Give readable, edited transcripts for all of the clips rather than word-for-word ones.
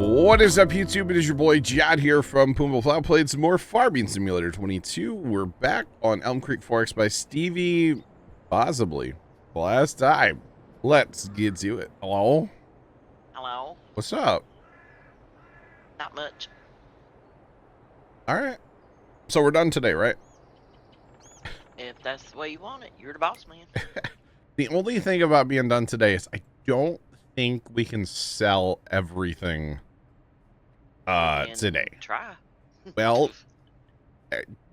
What is up, YouTube? It is your boy Jad here from Puma. Plow. Played some more Farming Simulator 22. We're back on Elm Creek Forks by Stevie, possibly last time. Let's get to it. Hello? Hello? What's up? Not much. Alright. So we're done today, right? If that's the way you want it, you're the boss man. The only thing about being done today is I don't think we can sell everything today. Try. Well,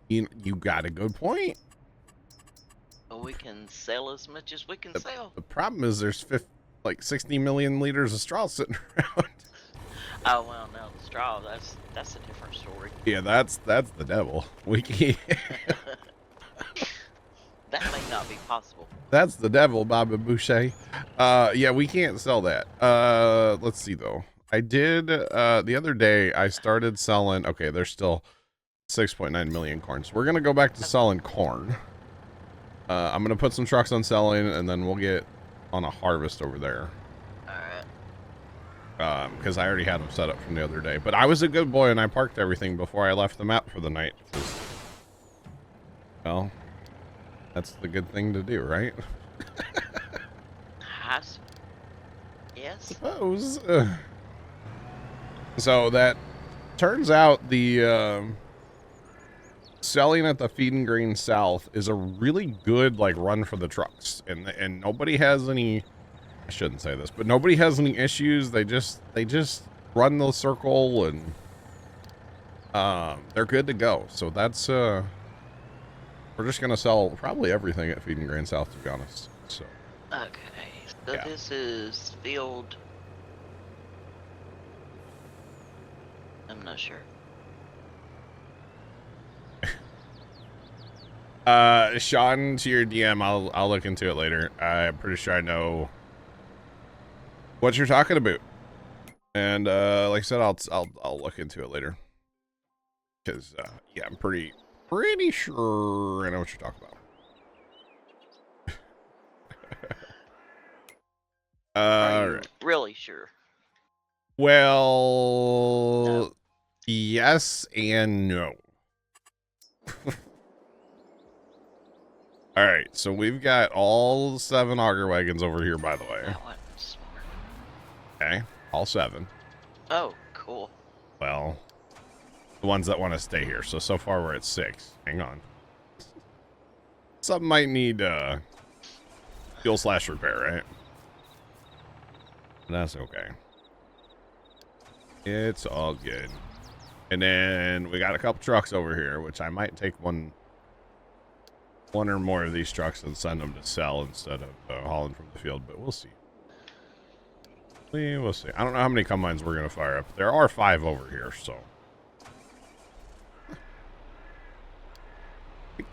you got a good point. But we can sell as much as we can sell. The problem is there's like 60 million liters of straw sitting around. Oh well, no, the straw. That's a different story. Yeah, that's the devil. We can't. That may not be possible. That's the devil, Baba Boucher. Yeah, we can't sell that. Let's see though. I did the other day. I started selling. Okay, there's still 6.9 million corn. So we're gonna go back to selling corn. I'm gonna put some trucks on selling, and then we'll get on a harvest over there. Alright. Because I already had them set up from the other day. But I was a good boy and I parked everything before I left the map for the night. Well, that's the good thing to do, right? Yes. Suppose. So that turns out the selling at the Feed and Grain South is a really good like run for the trucks, and nobody has any. I shouldn't say this, but nobody has any issues. They just run the circle and they're good to go. So that's we're just gonna sell probably everything at Feed and Grain South, to be honest. So Okay. So yeah. This is field. I'm not sure. Sean, to your DM, I'll look into it later. I'm pretty sure I know what you're talking about, and like I said, I'll look into it later. Because yeah, I'm pretty sure I know what you're talking about. Are you Right. really sure? Well, No. yes and no. All right, so we've got all 7 auger wagons over here, by the way. That wasn't smart. Okay, all 7. Oh, cool. Well, the ones that want to stay here. So far we're at 6. Hang on. Something might need fuel / repair, right? That's okay. It's all good. And then we got a couple trucks over here, which I might take one or more of these trucks and send them to sell instead of hauling from the field, but we'll see. We'll see. I don't know how many combines we're going to fire up. There are 5 over here, so. We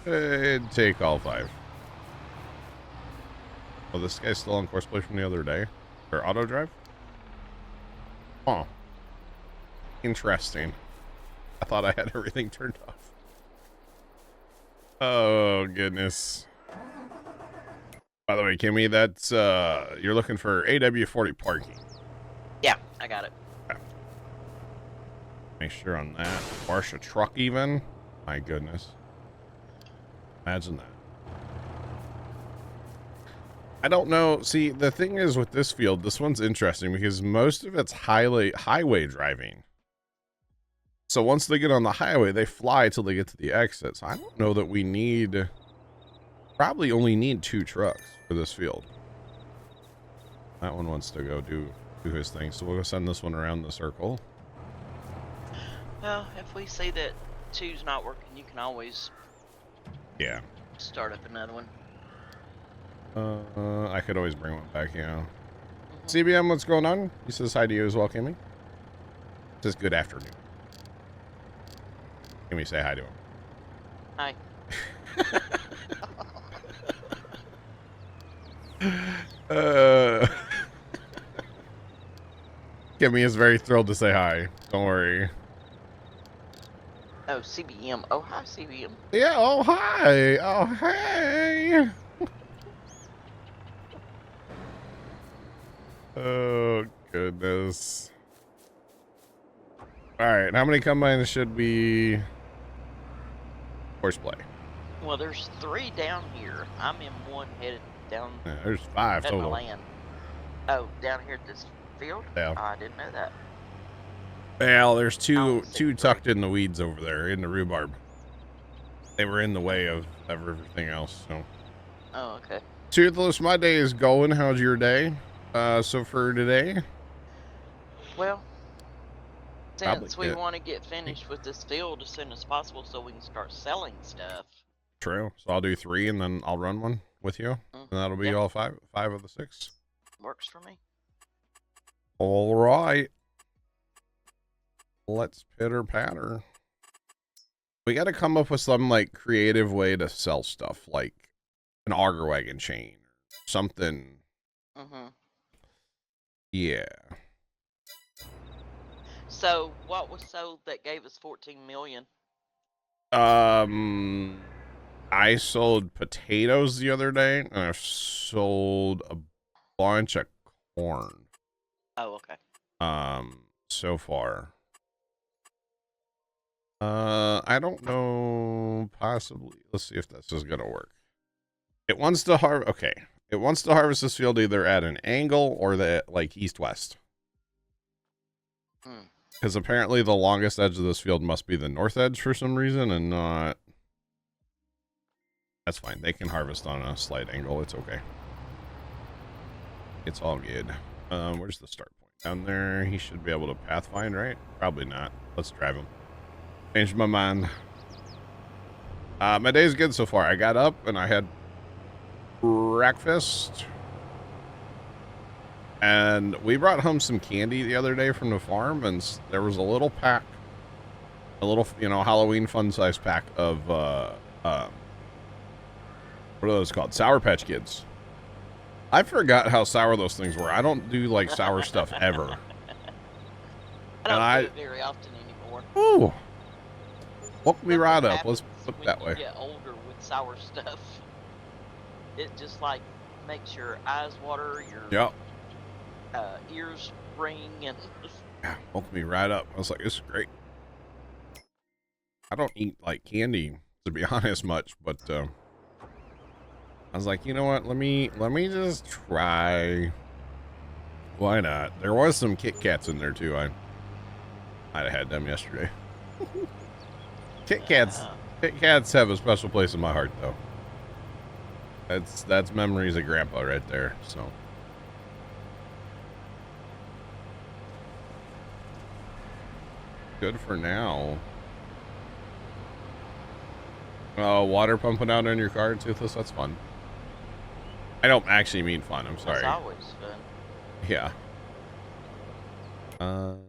could take all 5. Oh, this guy's still on course play from the other day? Or auto drive? Oh. Interesting. I thought I had everything turned off. Oh, goodness. By the way, Kimmy, that's, you're looking for AW40 parking. Yeah, I got it. Okay. Make sure on that. Marsh a truck even? My goodness. Imagine that. I don't know. See, the thing is with this field, this one's interesting because most of it's highway driving. So once they get on the highway, they fly till they get to the exit. So I don't know that we need, probably only need 2 trucks for this field. That one wants to go do his thing. So we'll go send this one around the circle. Well, if we see that 2's not working, you can always start up another one. I could always bring one back, yeah. CBM, what's going on? He says hi to you as well, Kimmy. Says good afternoon. Kimmy, say hi to him. Hi. Kimmy is very thrilled to say hi. Don't worry. Oh, CBM. Oh, hi, CBM. Yeah, oh, hi. Oh, hey. Oh, goodness. All right, how many combines should we horseplay? Well, there's 3 down here. I'm in one headed down. Yeah, there's 5 at my total. land. Oh, down here at this field? Yeah. Oh, I didn't know that. Well, there's two tucked in the weeds over there in the rhubarb. They were in the way of everything else. So. Oh, okay. Toothless, my day is going. How's your day? So for today? Well, since we want to get finished with this field as soon as possible so we can start selling stuff. True. So I'll do 3 and then I'll run one with you. And that'll be all 5 of the 6. Works for me. All right. Let's pitter patter. We got to come up with some like creative way to sell stuff, like an auger wagon chain or something. Yeah. So what was sold that gave us 14 million? I sold potatoes the other day, and I've sold a bunch of corn. Oh, okay. So far. I don't know. Possibly. Let's see if this is gonna work. It wants to harvest. Okay. It wants to harvest this field either at an angle or the like east-west. Because apparently the longest edge of this field must be the north edge for some reason, and not. That's fine. They can harvest on a slight angle. It's okay. It's all good. Where's the start point? Down there. He should be able to pathfind, right? Probably not. Let's drive him. Changed my mind. My day's good so far. I got up and I had breakfast. And we brought home some candy the other day from the farm, and there was a little pack, a little, Halloween fun-size pack of, what are those called? Sour Patch Kids. I forgot how sour those things were. I don't do, like, sour stuff ever. I don't do it very often anymore. Ooh. Woke me right up. Let's put it that way. When you get older with sour stuff, it just, like, makes your eyes water, your ears ring, and... Yeah, woke me right up. I was like, this is great. I don't eat, like, candy, to be honest, much, but, I was like, you know what? Let me just try. Why not? There was some Kit Kats in there too. I'd have had them yesterday. Kit Kats have a special place in my heart, though. That's memories of Grandpa right there. So. Good for now. Oh, water pumping out in your car, Toothless? That's fun. I don't actually mean fun. I'm sorry. It's always fun. Yeah. Do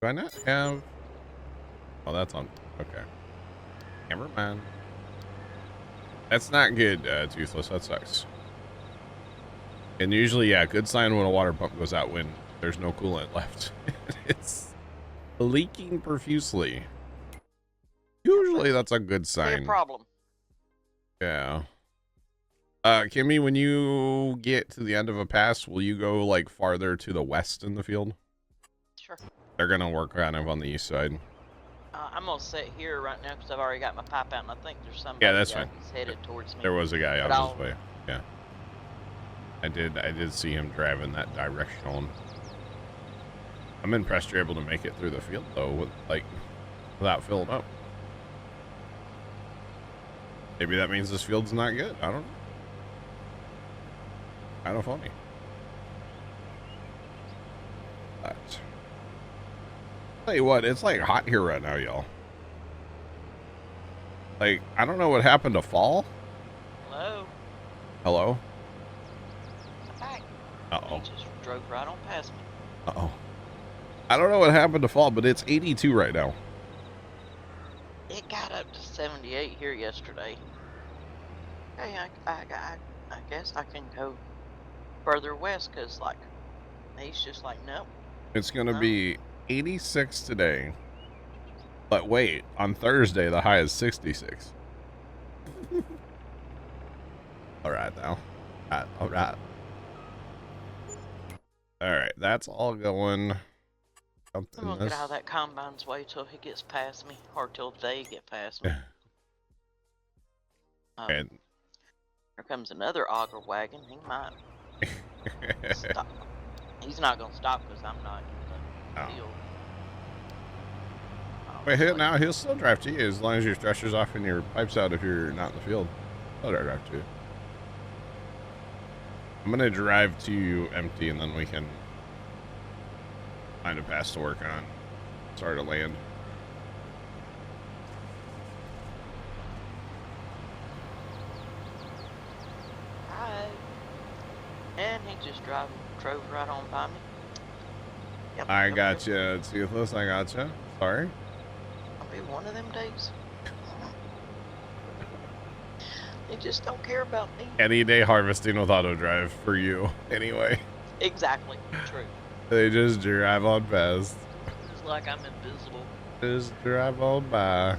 I not have... Oh, that's on... Okay. Cameraman. That's not good, Toothless. That sucks. And usually, yeah, good sign when a water pump goes out when there's no coolant left. It's leaking profusely. Usually that's a good sign. No problem. Yeah. Kimmy, when you get to the end of a pass, will you go like farther to the west in the field? Sure. They're gonna work kind of on the east side. I'm gonna sit here right now because I've already got my pipe out, and I think there's somebody that's fine. who's headed towards me. There was a guy on his way. Yeah. I did see him driving that direction. I'm impressed you're able to make it through the field though, without filling up. Maybe that means this field's not good. I don't know. Kind of funny. But tell you what, it's like hot here right now, y'all. Like, I don't know what happened to fall. Hello? Hello? Hi. Uh-oh. He just drove right on past me. Uh-oh. I don't know what happened to fall, but it's 82 right now. It got up to 78 here yesterday. Hey, I guess I can go further west because, like, he's just like, no. It's going to be 86 today. But wait, on Thursday, the high is 66. All right, now. All right. All right, that's all going I'm gonna get out of that combine's way till he gets past me, or till they get past me. And here comes another auger wagon. He might stop. He's not gonna stop because I'm not in the field. Wait, now he'll still drive to you as long as your stretcher's off and your pipe's out. If you're not in the field, he'll drive to you. I'm gonna drive to you empty, and then we can find a pass to work on. Start to land. Hi. And he just drove right on by me. Yep, I got you, Toothless. I got you. Sorry. I'll be one of them days. They just don't care about me. Any day harvesting with auto drive for you, anyway. Exactly. True. They just drive on past. It's like I'm invisible. Just drive on by.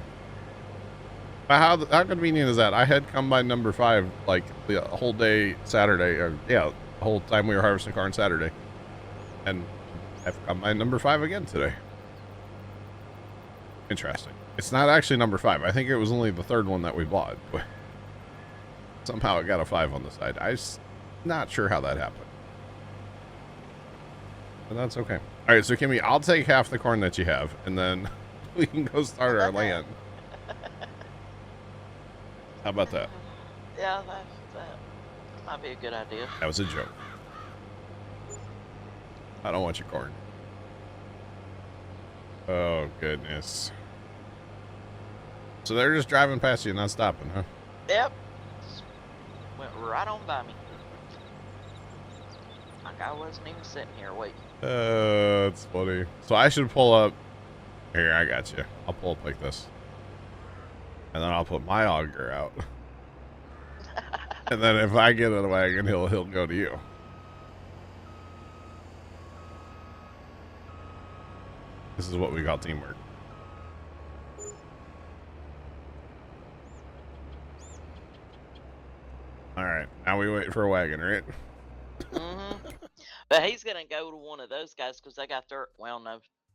But how convenient is that? I had combine number 5 like the whole day Saturday, or yeah, the whole time we were harvesting corn Saturday, and I have combine number 5 again today. Interesting. It's not actually number 5. I think it was only the 3rd one that we bought. But somehow it got a 5 on the side. I'm not sure how that happened. But that's okay. All right, so Kimmy, I'll take half the corn that you have, and then we can go start our land. How about that? Yeah, that might be a good idea. That was a joke. I don't want your corn. Oh, goodness. So they're just driving past you, not stopping, huh? Yep. Just went right on by me. Like I wasn't even sitting here waiting. That's funny. So I should pull up. Here, I got you. I'll pull up like this. And then I'll put my auger out. And then if I get in a wagon, he'll go to you. This is what we call teamwork. All right, now we wait for a wagon, right? But he's gonna go to one of those guys because they got their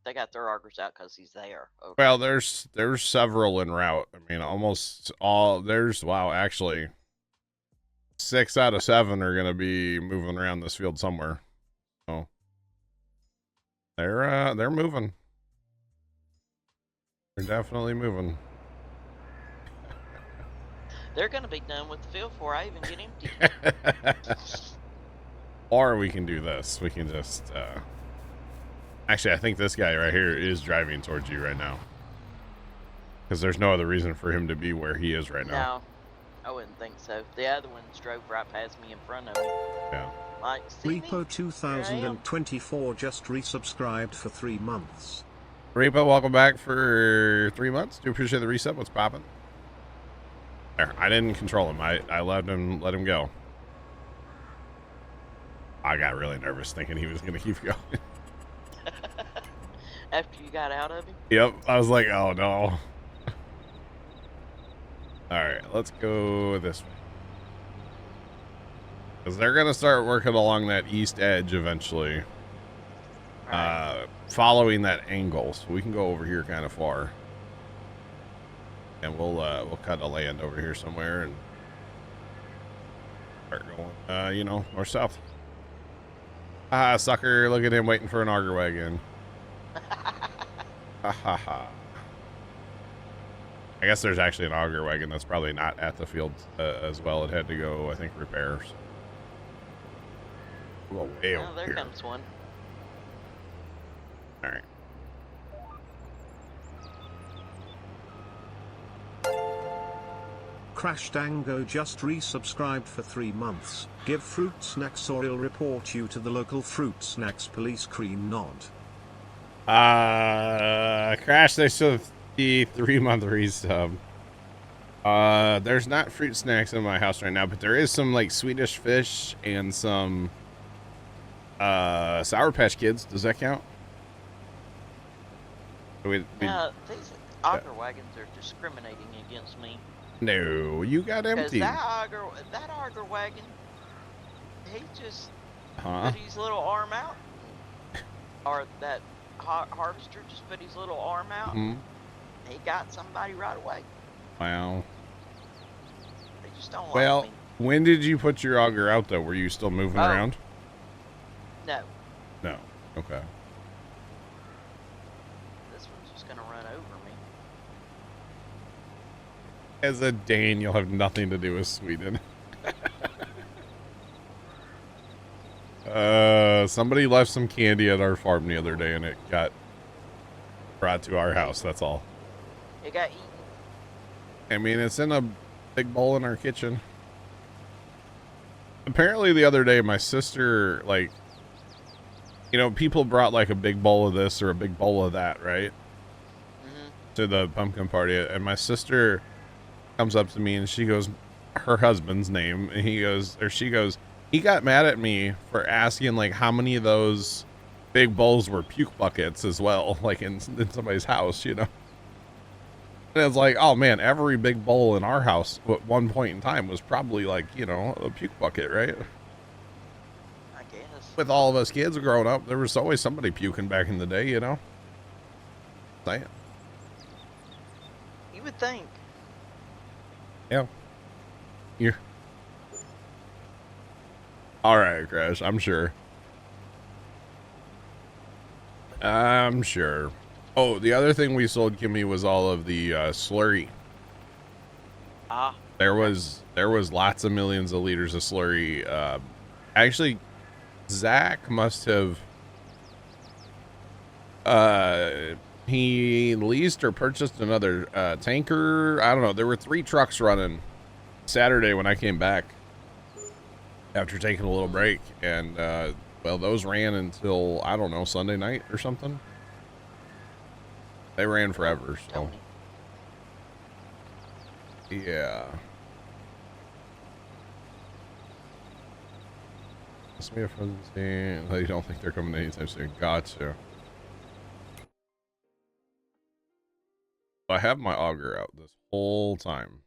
they got their augers out because he's there. Okay. Well, there's several en route. I mean, almost all actually 6 out of 7 are gonna be moving around this field somewhere. So they're moving. They're definitely moving. They're gonna be done with the field before I even get empty. Or we can do this. We can just actually, I think this guy right here is driving towards you right now, because there's no other reason for him to be where he is right now. No, I wouldn't think so. The other ones drove right past me in front of me. Yeah. Like, Repo 2024 just resubscribed for 3 months. Repo, welcome back for 3 months. Do appreciate the reset. What's popping? There, I didn't control him. I let him go. I got really nervous thinking he was going to keep going. After you got out of him? Yep. I was like, oh, no. All right, let's go this way. Because they're going to start working along that east edge eventually. Right. Following that angle. So we can go over here kind of far. And we'll cut a land over here somewhere and start going, north-south. Ah, sucker, look at him waiting for an auger wagon. Ha ha ha. I guess there's actually an auger wagon that's probably not at the field as well. It had to go, I think, repairs. We'll go way over there here. Comes one. All right. Crash Dango just resubscribed for 3 months. Give fruit snacks or he'll report you to the local fruit snacks police. Cream nod. Crash, they still have the 3-month resub. There's not fruit snacks in my house right now, but there is some like Swedish fish and some Sour Patch Kids. Does that count? These auger wagons are discriminating against me. No, you got empty. That auger wagon, he just put his little arm out, or that harvester just put his little arm out. Hmm. He got somebody right away. Wow. They just don't Well, like me. when did you put your auger out, though? Were you still moving around? No. No. Okay. This one's just gonna run over me. As a Dane, you'll have nothing to do with Sweden. Somebody left some candy at our farm the other day, and it got brought to our house. That's all. It got eaten. I mean, it's in a big bowl in our kitchen. Apparently, the other day, my sister, like, you know, people brought like a big bowl of this or a big bowl of that, right? Mm-hmm. To the pumpkin party, and my sister comes up to me and she goes, her husband's name, and he goes, or she goes, he got mad at me for asking like how many of those big bowls were puke buckets as well, like in somebody's house, you know. And it's like, oh man, every big bowl in our house at one point in time was probably like, you know, a puke bucket, right? I guess. With all of us kids growing up, there was always somebody puking back in the day, you know. Damn. You would think. Yeah. You're all right, Crash. I'm sure. I'm sure. Oh, the other thing we sold Kimmy was all of the slurry. Ah. There was lots of millions of liters of slurry. Actually, Zach must have he leased or purchased another tanker. I don't know. There were 3 trucks running Saturday when I came back after taking a little break, and well, those ran until, I don't know, Sunday night or something. They ran forever, so yeah. Ask me if you don't think they're coming anytime soon. Gotcha. I have my auger out this whole time.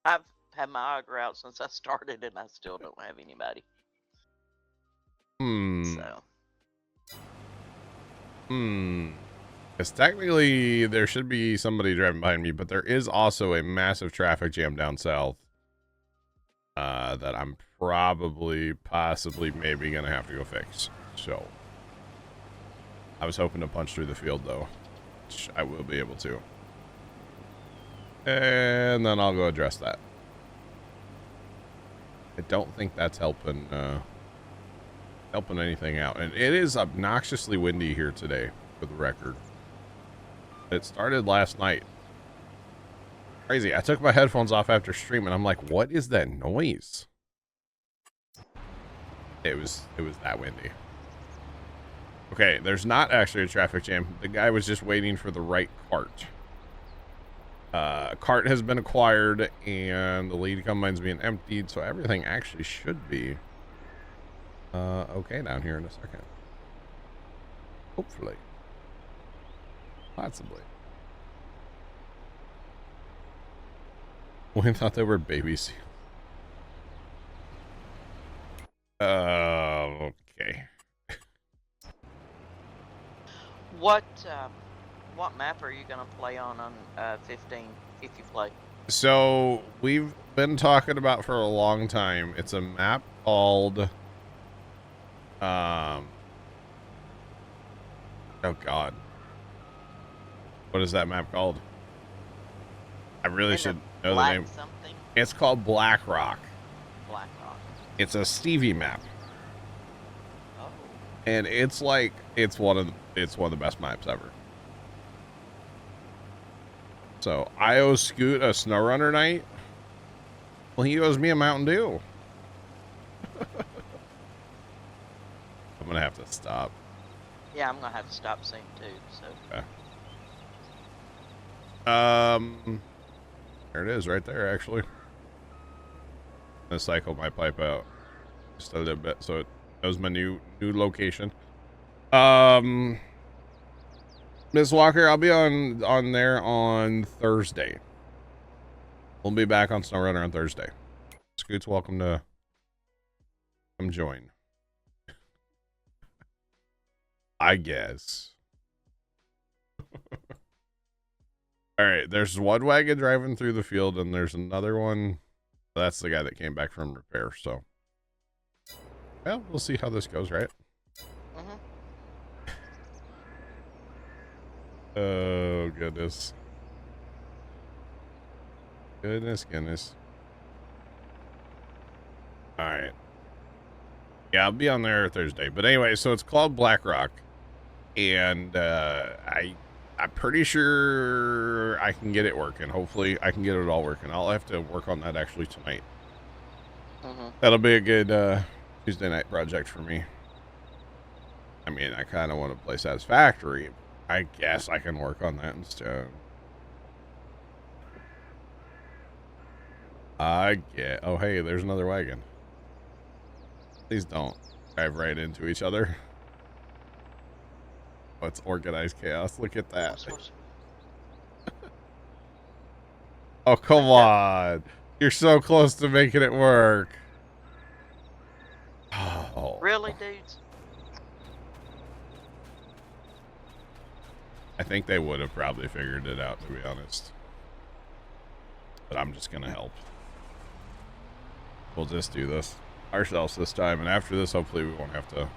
I've had my auger out since I started, and I still don't have anybody. So. Because technically there should be somebody driving behind me, but there is also a massive traffic jam down south that I'm possibly, maybe gonna have to go fix. So I was hoping to punch through the field, though, which I will be able to, and then I'll go address that. I don't think that's helping anything out, and it is obnoxiously windy here today, for the record. It started last night. Crazy. I took my headphones off after streaming. I'm like, what is that noise? It was that windy. Okay, there's not actually a traffic jam. The guy was just waiting for the right cart. Cart has been acquired, and the lead combine's being emptied, so everything actually should be okay down here in a second. Hopefully. Possibly. We thought they were baby seals. Okay. What map are you gonna play on 15 if you play? So we've been talking about for a long time. It's a map called oh god, what is that map called? I really should know the name. Something? It's called Black Rock. Black Rock. It's a Stevie map. Oh. And it's like it's one of the best maps ever. So I owe Scoot a SnowRunner night. Well, he owes me a Mountain Dew. I'm gonna have to stop. Yeah, I'm gonna have to stop soon too. So. Okay. There it is, right there. Actually, I'm gonna cycle my pipe out just a little bit so it knows my new location. Miss Walker, I'll be on there on Thursday. We'll be back on SnowRunner on Thursday. Scoot's welcome to come join. I guess. All right, there's one wagon driving through the field, and there's another one. That's the guy that came back from repair. So, well, we'll see how this goes, right? Oh goodness. Goodness. All right. Yeah, I'll be on there Thursday. But anyway, so it's called Black Rock, and I'm pretty sure I can get it working. Hopefully, I can get it all working. I'll have to work on that actually tonight. That'll be a good Tuesday night project for me. I mean, I kind of want to play Satisfactory. I guess I can work on that instead. Oh, hey, there's another wagon. Please don't drive right into each other. Oh, it's organized chaos. Look at that. Oh, come on. You're so close to making it work. Oh. Really, dudes? I think they would have probably figured it out, to be honest. But I'm just going to help. We'll just do this ourselves this time. And after this, hopefully we won't have to.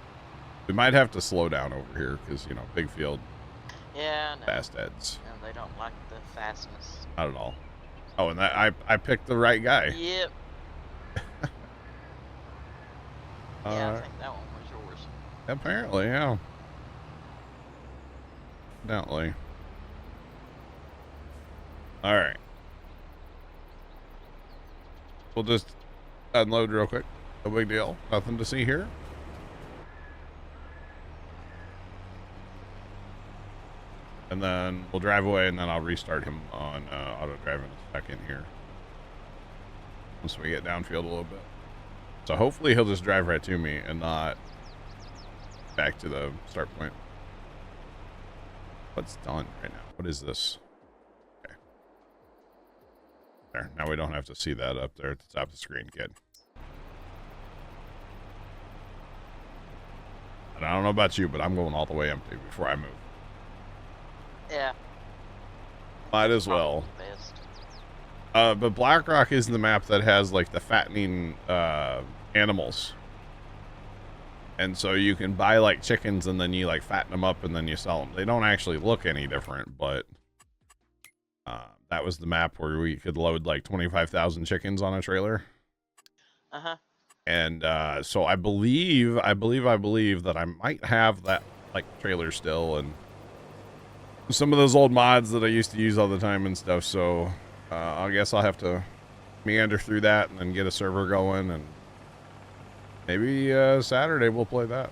We might have to slow down over here because, you know, big field. Yeah, no. Fast heads. No, they don't like the fastness. Not at all. Oh, and that I picked the right guy. Yep. Yeah, I think that one was yours. Apparently, yeah. Definitely. All right. We'll just unload real quick. No big deal. Nothing to see here. And then we'll drive away, and then I'll restart him on auto drive in a second here. Once we get downfield a little bit. So hopefully he'll just drive right to me and not back to the start point. What's done right now? What is this? Okay. There. Now we don't have to see that up there at the top of the screen. Good. And I don't know about you, but I'm going all the way empty before I move. Yeah. Might as well. But Black Rock is the map that has like the fattening animals. And so you can buy like chickens and then you like fatten them up and then you sell them. They don't actually look any different, but that was the map where we could load like 25,000 chickens on a trailer. And so I believe that I might have that like trailer still and some of those old mods that I used to use all the time and stuff. So I guess I'll have to meander through that and then get a server going, and maybe Saturday we'll play that.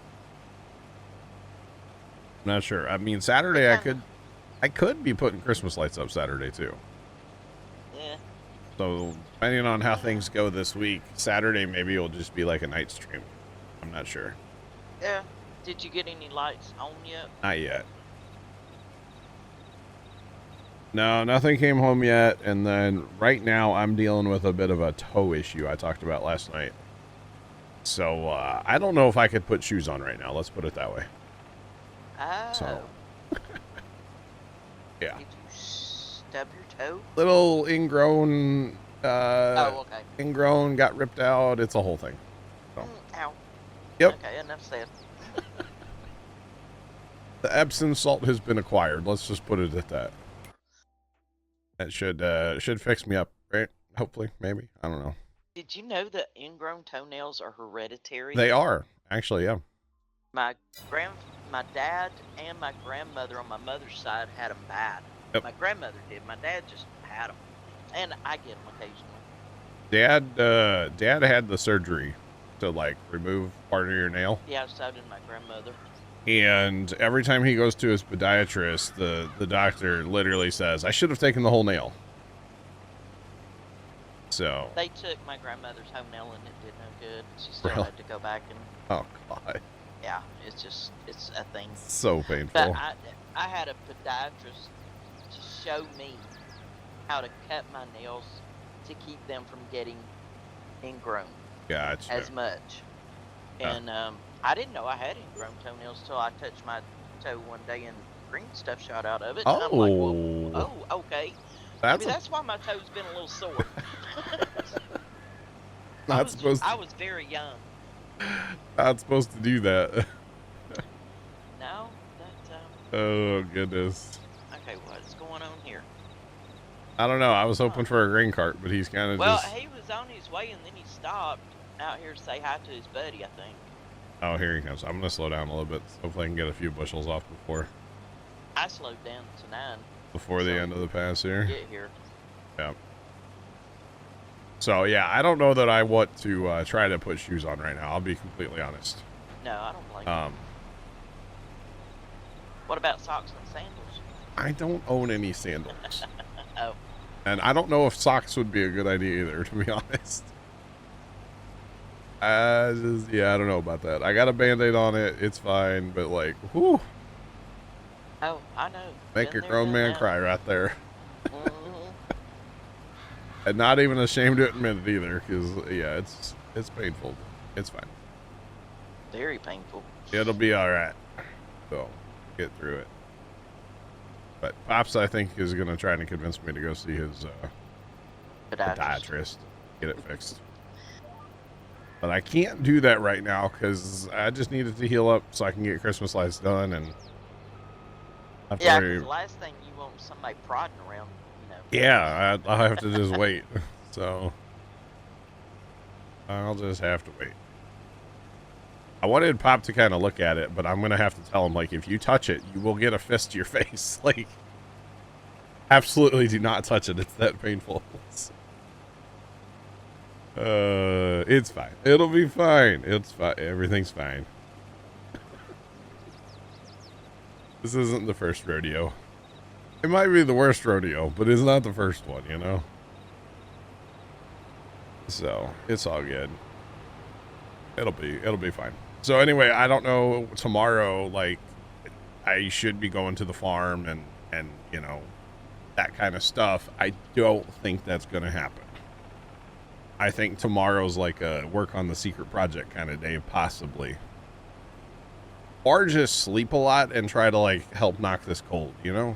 Not sure. I mean, Saturday I could be putting Christmas lights up Saturday too. Yeah. So depending on how things go this week, Saturday maybe it'll just be like a night stream. I'm not sure. Yeah. Did you get any lights on yet? Not yet. No, nothing came home yet. And then right now I'm dealing with a bit of a toe issue I talked about last night. So I don't know if I could put shoes on right now. Let's put it that way. Oh. So yeah. Did you stub your toe? Little ingrown. Oh, okay. Ingrown, got ripped out. It's a whole thing. So. Ow. Yep. Okay, enough said. The Epsom salt has been acquired. Let's just put it at that. That should fix me up, right? Hopefully, maybe. I don't know. Did you know that ingrown toenails are hereditary? They are, actually, yeah. My dad and my grandmother on my mother's side had them bad. Yep. My grandmother did. My dad just had them, and I get them occasionally. Dad had the surgery to like remove part of your nail. Yeah, so did my grandmother. And every time he goes to his podiatrist, the doctor literally says, "I should have taken the whole nail." So They took my grandmother's home nail and it did no good. She still Really? had to go back and oh god, yeah, it's a thing. so painful. But I had a podiatrist to show me how to cut my nails to keep them from getting ingrown Gotcha. as much. And I didn't know I had ingrown toenails till I touched my toe one day and green stuff shot out of it. And I'm like, whoa, oh, okay. Maybe that's why my toe's been a little sore. I was very young. Not supposed to do that. No, that's Oh goodness. okay, what's going on here? I don't know. I was hoping for a grain cart, but he's kind of he was on his way and then he stopped out here to say hi to his buddy, I think. Oh, here he comes. I'm gonna slow down a little bit. Hopefully I can get a few bushels off before I slowed down to 9. Before the end of the pass here. Get here. Yeah. So yeah, I don't know that I want to try to put shoes on right now. I'll be completely honest. No, I don't blame you. What about socks and sandals? I don't own any sandals. Oh. And I don't know if socks would be a good idea either, to be honest. Yeah, I don't know about that. I got a Band-Aid on it. It's fine, but like, whew. Oh, I know. Make your grown man cry right there. Mm-hmm. And not even ashamed to admit it either, because yeah, it's painful. It's fine. Very painful. It'll be all right. So get through it. But Pops, I think, is gonna try to convince me to go see his podiatrist, get it fixed. But I can't do that right now because I just need it to heal up so I can get Christmas lights done and. Yeah, because the last thing you want is somebody prodding around, you know. Yeah, I'll have to just wait. So I'll just have to wait. I wanted Pop to kind of look at it, but I'm gonna have to tell him, like, if you touch it, you will get a fist to your face. Like, absolutely do not touch it. It's that painful. It's fine. It'll be fine. It's fine. Everything's fine. This isn't the first rodeo. It might be the worst rodeo, but it's not the first one, you know? So, it's all good. It'll be fine. So anyway, I don't know, tomorrow, like, I should be going to the farm and you know, that kind of stuff. I don't think that's going to happen. I think tomorrow's like a work on the secret project kind of day, possibly. Or just sleep a lot and try to, like, help knock this cold, you know?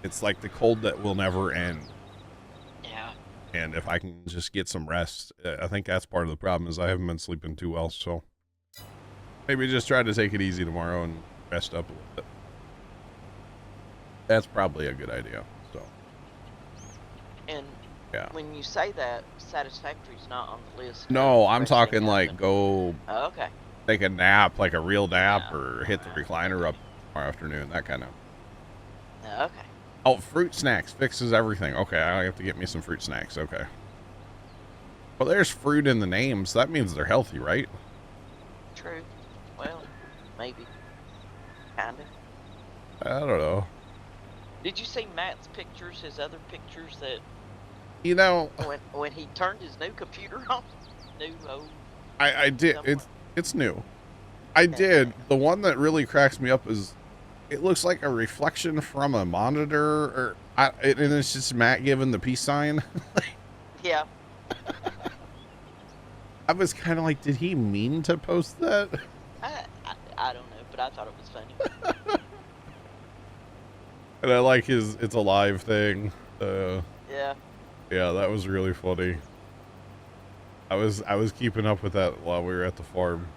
It's like the cold that will never end. Yeah. And if I can just get some rest, I think that's part of the problem is I haven't been sleeping too well, so maybe just try to take it easy tomorrow and rest up a little bit. That's probably a good idea, so. And yeah. When you say that, Satisfactory's not on the list. No, I'm talking like go okay. Take a nap, like a real nap, or hit the recliner up tomorrow afternoon, that kind of. Okay. Oh, fruit snacks fixes everything. Okay, I have to get me some fruit snacks. Okay. Well, there's fruit in the name, so that means they're healthy, right? True. Well, maybe. Kinda. I don't know. Did you see Matt's pictures, his other pictures that... You know... When he turned his new computer on? I did. It's new. I did. The one that really cracks me up is it looks like a reflection from a monitor, and it's just Matt giving the peace sign. Yeah. I was kind of like, did he mean to post that? I don't know, but I thought it was funny. And I like his "it's alive" thing. Yeah. Yeah, that was really funny. I was keeping up with that while we were at the farm.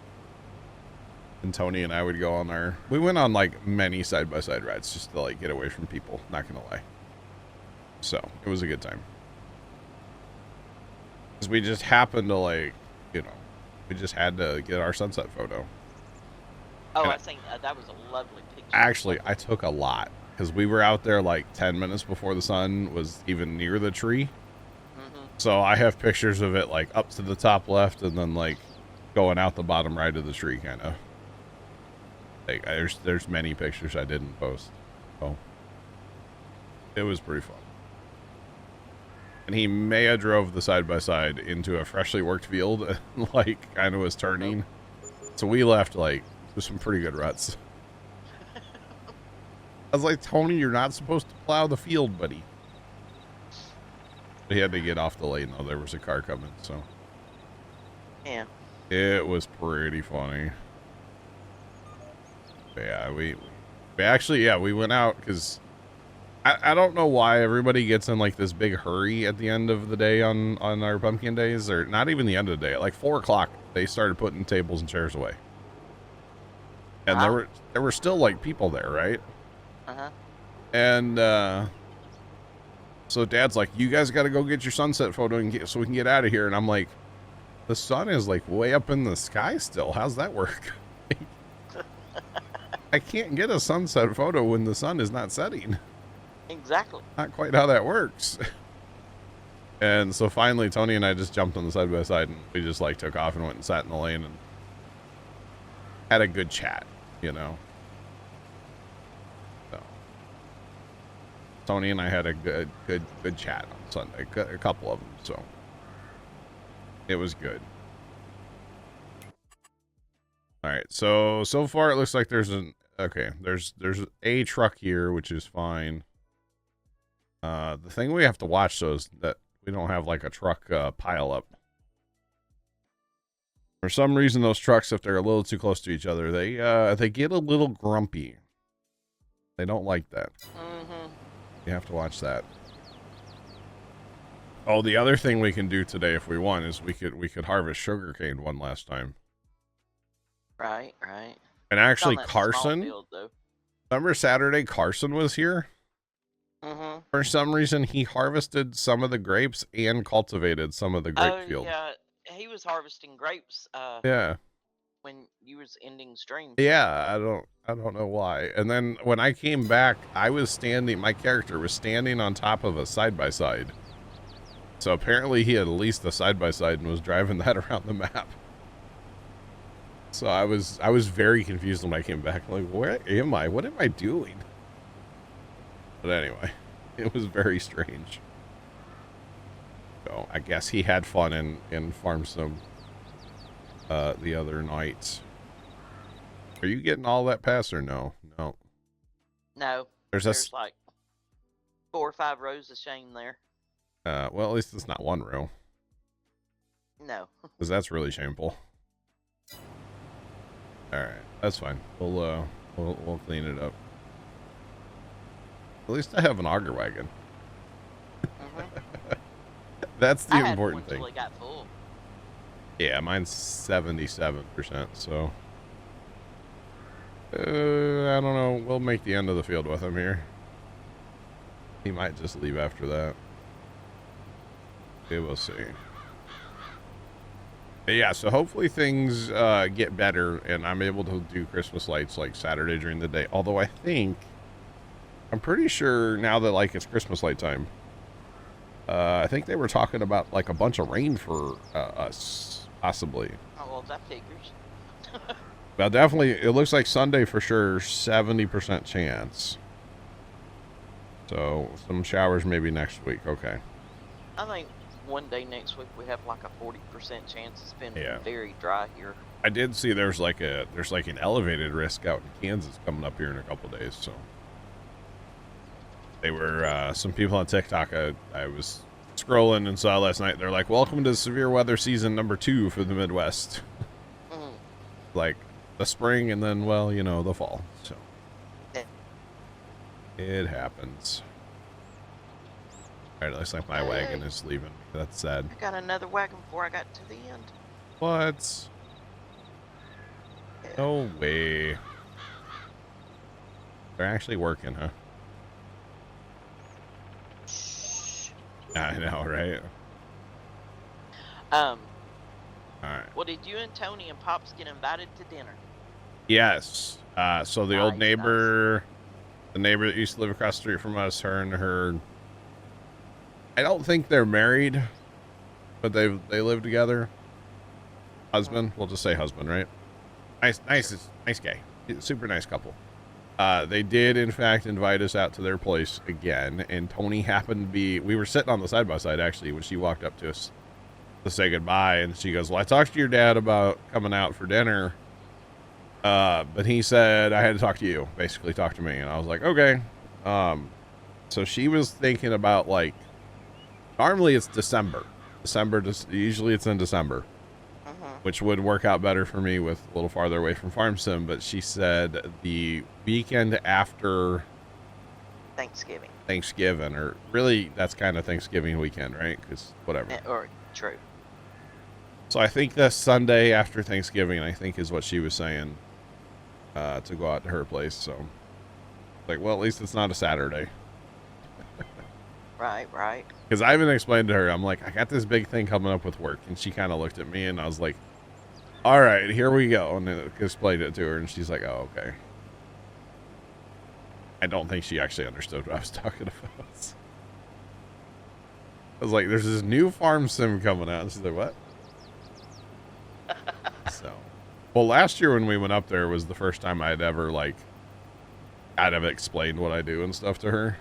And Tony and I would go on we went on like many side-by-side rides just to like get away from people, not gonna lie. So, it was a good time. Because we just happened to like, you know, we just had to get our sunset photo. Oh, I think that was a lovely picture. Actually, I took a lot because we were out there like 10 minutes before the sun was even near the tree. So I have pictures of it like up to the top left and then like going out the bottom right of the tree, kind of. Like there's many pictures I didn't post. So it was pretty fun. And he may have drove the side-by-side into a freshly worked field and like kind of was turning. So we left like with some pretty good ruts. I was like, Tony, you're not supposed to plow the field, buddy. He had to get off the lane though. There was a car coming, so. Yeah. It was pretty funny. But yeah, We actually, yeah, we went out because I don't know why everybody gets in like this big hurry at the end of the day on our pumpkin days, or not even the end of the day. At like 4 o'clock, they started putting tables and chairs away, and Wow. there were still like people there, right? Uh-huh. And so Dad's like, "You guys got to go get your sunset photo and so we can get out of here." And I'm like, "The sun is like way up in the sky still. How's that work?" I can't get a sunset photo when the sun is not setting. Exactly. Not quite how that works. And so finally, Tony and I just jumped on the side by side and we just like took off and went and sat in the lane and had a good chat, you know. So Tony and I had a good chat on Sunday, a couple of them. So it was good. All right. So far it looks like there's there's a truck here, which is fine. The thing we have to watch though is that we don't have like a truck pile up. For some reason, those trucks, if they're a little too close to each other, they get a little grumpy. They don't like that. Mm-hmm. You have to watch that. Oh, the other thing we can do today, if we want, is we could harvest sugarcane one last time. Right. And actually, It's on that small Carson. field, though. Remember Saturday, Carson was here. Mm-hmm. For some reason, he harvested some of the grapes and cultivated some of the grape field. Yeah. He was harvesting grapes. Yeah. When you was ending stream. Yeah, I don't know why. And then when I came back, my character was standing on top of a side-by-side. So apparently he had leased a side-by-side and was driving that around the map. So I was very confused when I came back. Like, where am I? What am I doing? But anyway, it was very strange. So I guess he had fun in Farm Sim the other night. Are you getting all that pass or no? No. No. There's like 4 or 5 rows of shame there. Well, at least it's not one row. No. Because that's really shameful. Alright, that's fine. We'll clean it up. At least I have an auger wagon. Mm-hmm. That's the I important had thing. one till it got full. Yeah, mine's 77%, so I don't know. We'll make the end of the field with him here. He might just leave after that. We will see. But yeah, so hopefully things get better and I'm able to do Christmas lights like Saturday during the day. Although I'm pretty sure now that like it's Christmas light time, I think they were talking about like a bunch of rain for us, possibly. Oh, well, that figures. Well, definitely, it looks like Sunday for sure, 70% chance. So some showers maybe next week. Okay. I think one day next week we have like a 40% chance. It's been Yeah. very dry here. I did see there's like an elevated risk out in Kansas coming up here in a couple days. So they were some people on TikTok. I was scrolling and saw last night. They're like, "Welcome to severe weather season number 2 for the Midwest." Mm-hmm. Like the spring and then, well, you know, the fall. So it happens. All right, it looks like my wagon is leaving. That's sad. I got another wagon before I got to the end. What? No way. They're actually working, huh? I know, right? All right. Well, did you and Tony and Pops get invited to dinner? Yes. So the old Nice, neighbor, the neighbor that used to live across the street from us, her and her, I don't think they're married, but they live together. Husband, we'll just say husband, right? Nice guy. Super nice couple. They did in fact invite us out to their place again, and Tony happened to be, we were sitting on the side by side actually when she walked up to us to say goodbye, and she goes, "Well, I talked to your dad about coming out for dinner, but he said I had to talk to you, basically talk to me." And I was like, okay. So she was thinking about, like, normally it's December, usually it's in December. which would work out better for me with a little farther away from Farm Sim. But she said the weekend after Thanksgiving, or really that's kind of Thanksgiving weekend, right? Because whatever. Or true. So I think the Sunday after Thanksgiving, I think, is what she was saying, to go out to her place. So, like, well, at least it's not a Saturday. Right. Because I even explained to her, I'm like, I got this big thing coming up with work. And she kind of looked at me, and I was like, all right, here we go. And then explained it to her, and she's like, oh, okay. I don't think she actually understood what I was talking about. I was like, there's this new Farm Sim coming out. And she's like, what? So, well, last year when we went up there was the first time I'd ever, like, I'd have explained what I do and stuff to her.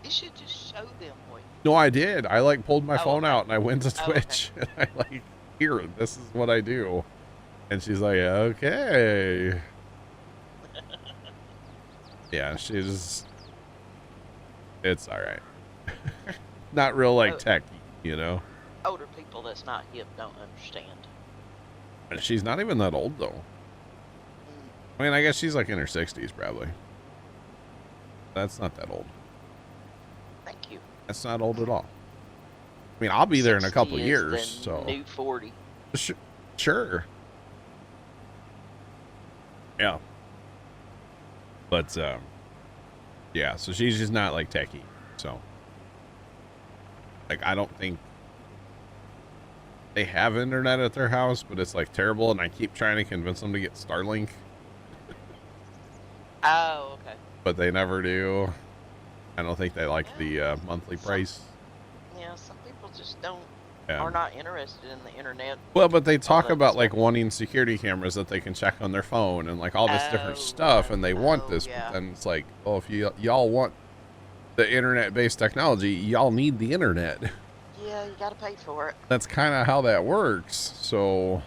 You should just show them what. No, I did. I, like, pulled my phone okay. out and I went to Twitch. Okay. And I, like, here, this is what I do. And she's like, okay. Yeah, she's, it's all right. Not real, like, techy, you know? Older people that's not hip don't understand. And she's not even that old, though. I mean, I guess she's, like, in her 60s, probably. That's not that old. Thank you. That's not old at all. I mean, I'll be there in a couple of years, the so. New 40. Sure. Yeah. But, yeah, so she's just not, like, techie, so. Like, I don't think they have internet at their house, but it's, like, terrible, and I keep trying to convince them to get Starlink. Oh, okay. But they never do. I don't think they like the monthly price. Yeah, some people just don't, Yeah. are not interested in the internet. Well, but they talk that about, stuff. like, wanting security cameras that they can check on their phone and, like, all this different stuff, and they want this, yeah. but then it's like, oh, if y'all want the internet-based technology, y'all need the internet. Yeah, you gotta pay for it. That's kind of how that works, so.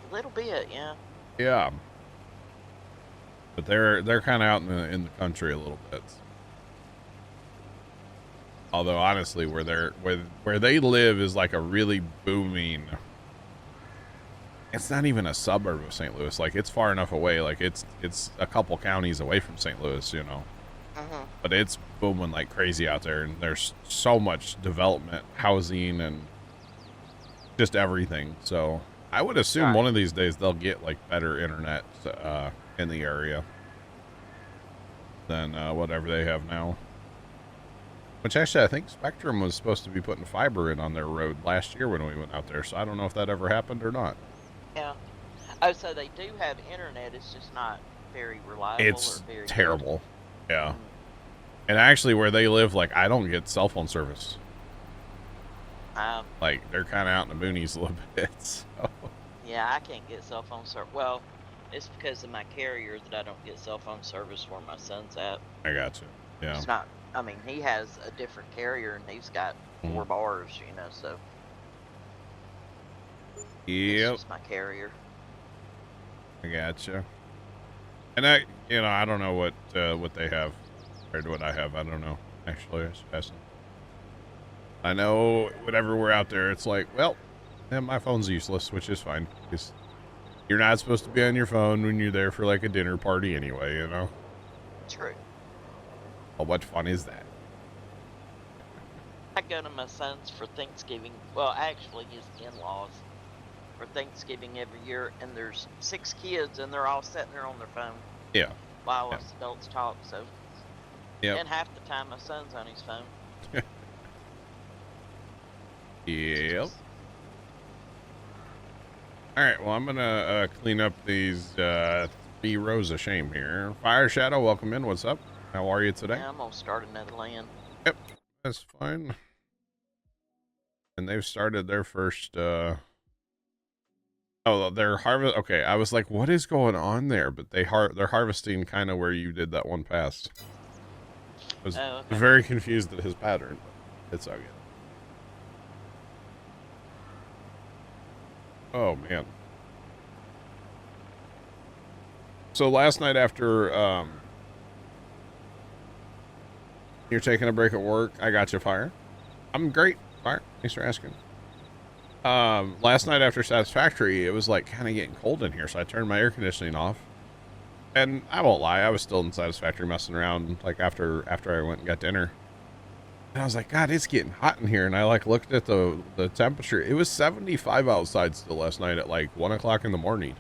A little bit, yeah. Yeah. But they're kind of out in the country a little bit. Although honestly, where they live is like a really booming. It's not even a suburb of St. Louis. Like, it's far enough away. Like, it's a couple counties away from St. Louis, you know. But it's booming like crazy out there, and there's so much development, housing, and just everything. So I would assume one of these days they'll get like better internet in the area than whatever they have now. Which actually, I think Spectrum was supposed to be putting fiber in on their road last year when we went out there. So I don't know if that ever happened or not. Yeah. Oh, so they do have internet. It's just not very reliable. It's or very terrible. Yeah. And actually, where they live, like, I don't get cell phone service. Like, they're kind of out in the boonies a little bit. So. Yeah, I can't get cell phone service. Well, it's because of my carrier that I don't get cell phone service where my son's at. I got you. Yeah. It's not. I mean, he has a different carrier and he's got 4 bars, you know. So. Yep. It's just my carrier. I gotcha. And I don't know what they have compared to what I have. I don't know. Actually, I know whenever we're out there, it's like, well, my phone's useless, which is fine because you're not supposed to be on your phone when you're there for like a dinner party anyway, you know. True. Well, what fun is that? I go to my son's for Thanksgiving. Well, actually, his in-laws for Thanksgiving every year, and there's 6 kids, and they're all sitting there on their phone. Yeah. While us adults talk, so. Yeah. And half the time, my son's on his phone. Yep. All right. Well, I'm gonna clean up these 3 rows of shame here. Fire Shadow, welcome in. What's up? How are you today? Yeah, I'm gonna start another land. Yep, that's fine. And they've started their first. Oh, they're harvest. Okay, I was like, what is going on there? But they're harvesting kind of where you did that one pass. I was very confused at his pattern, but it's all good. Oh man. So last night after you're taking a break at work, I got you, Fire. I'm great, Fire. Thanks for asking. Last night after Satisfactory, it was like kind of getting cold in here, so I turned my air conditioning off. And I won't lie, I was still in Satisfactory messing around like after I went and got dinner. And I was like, God, it's getting hot in here. And I like looked at the temperature. It was 75 outside still last night at like 1 o'clock in the morning.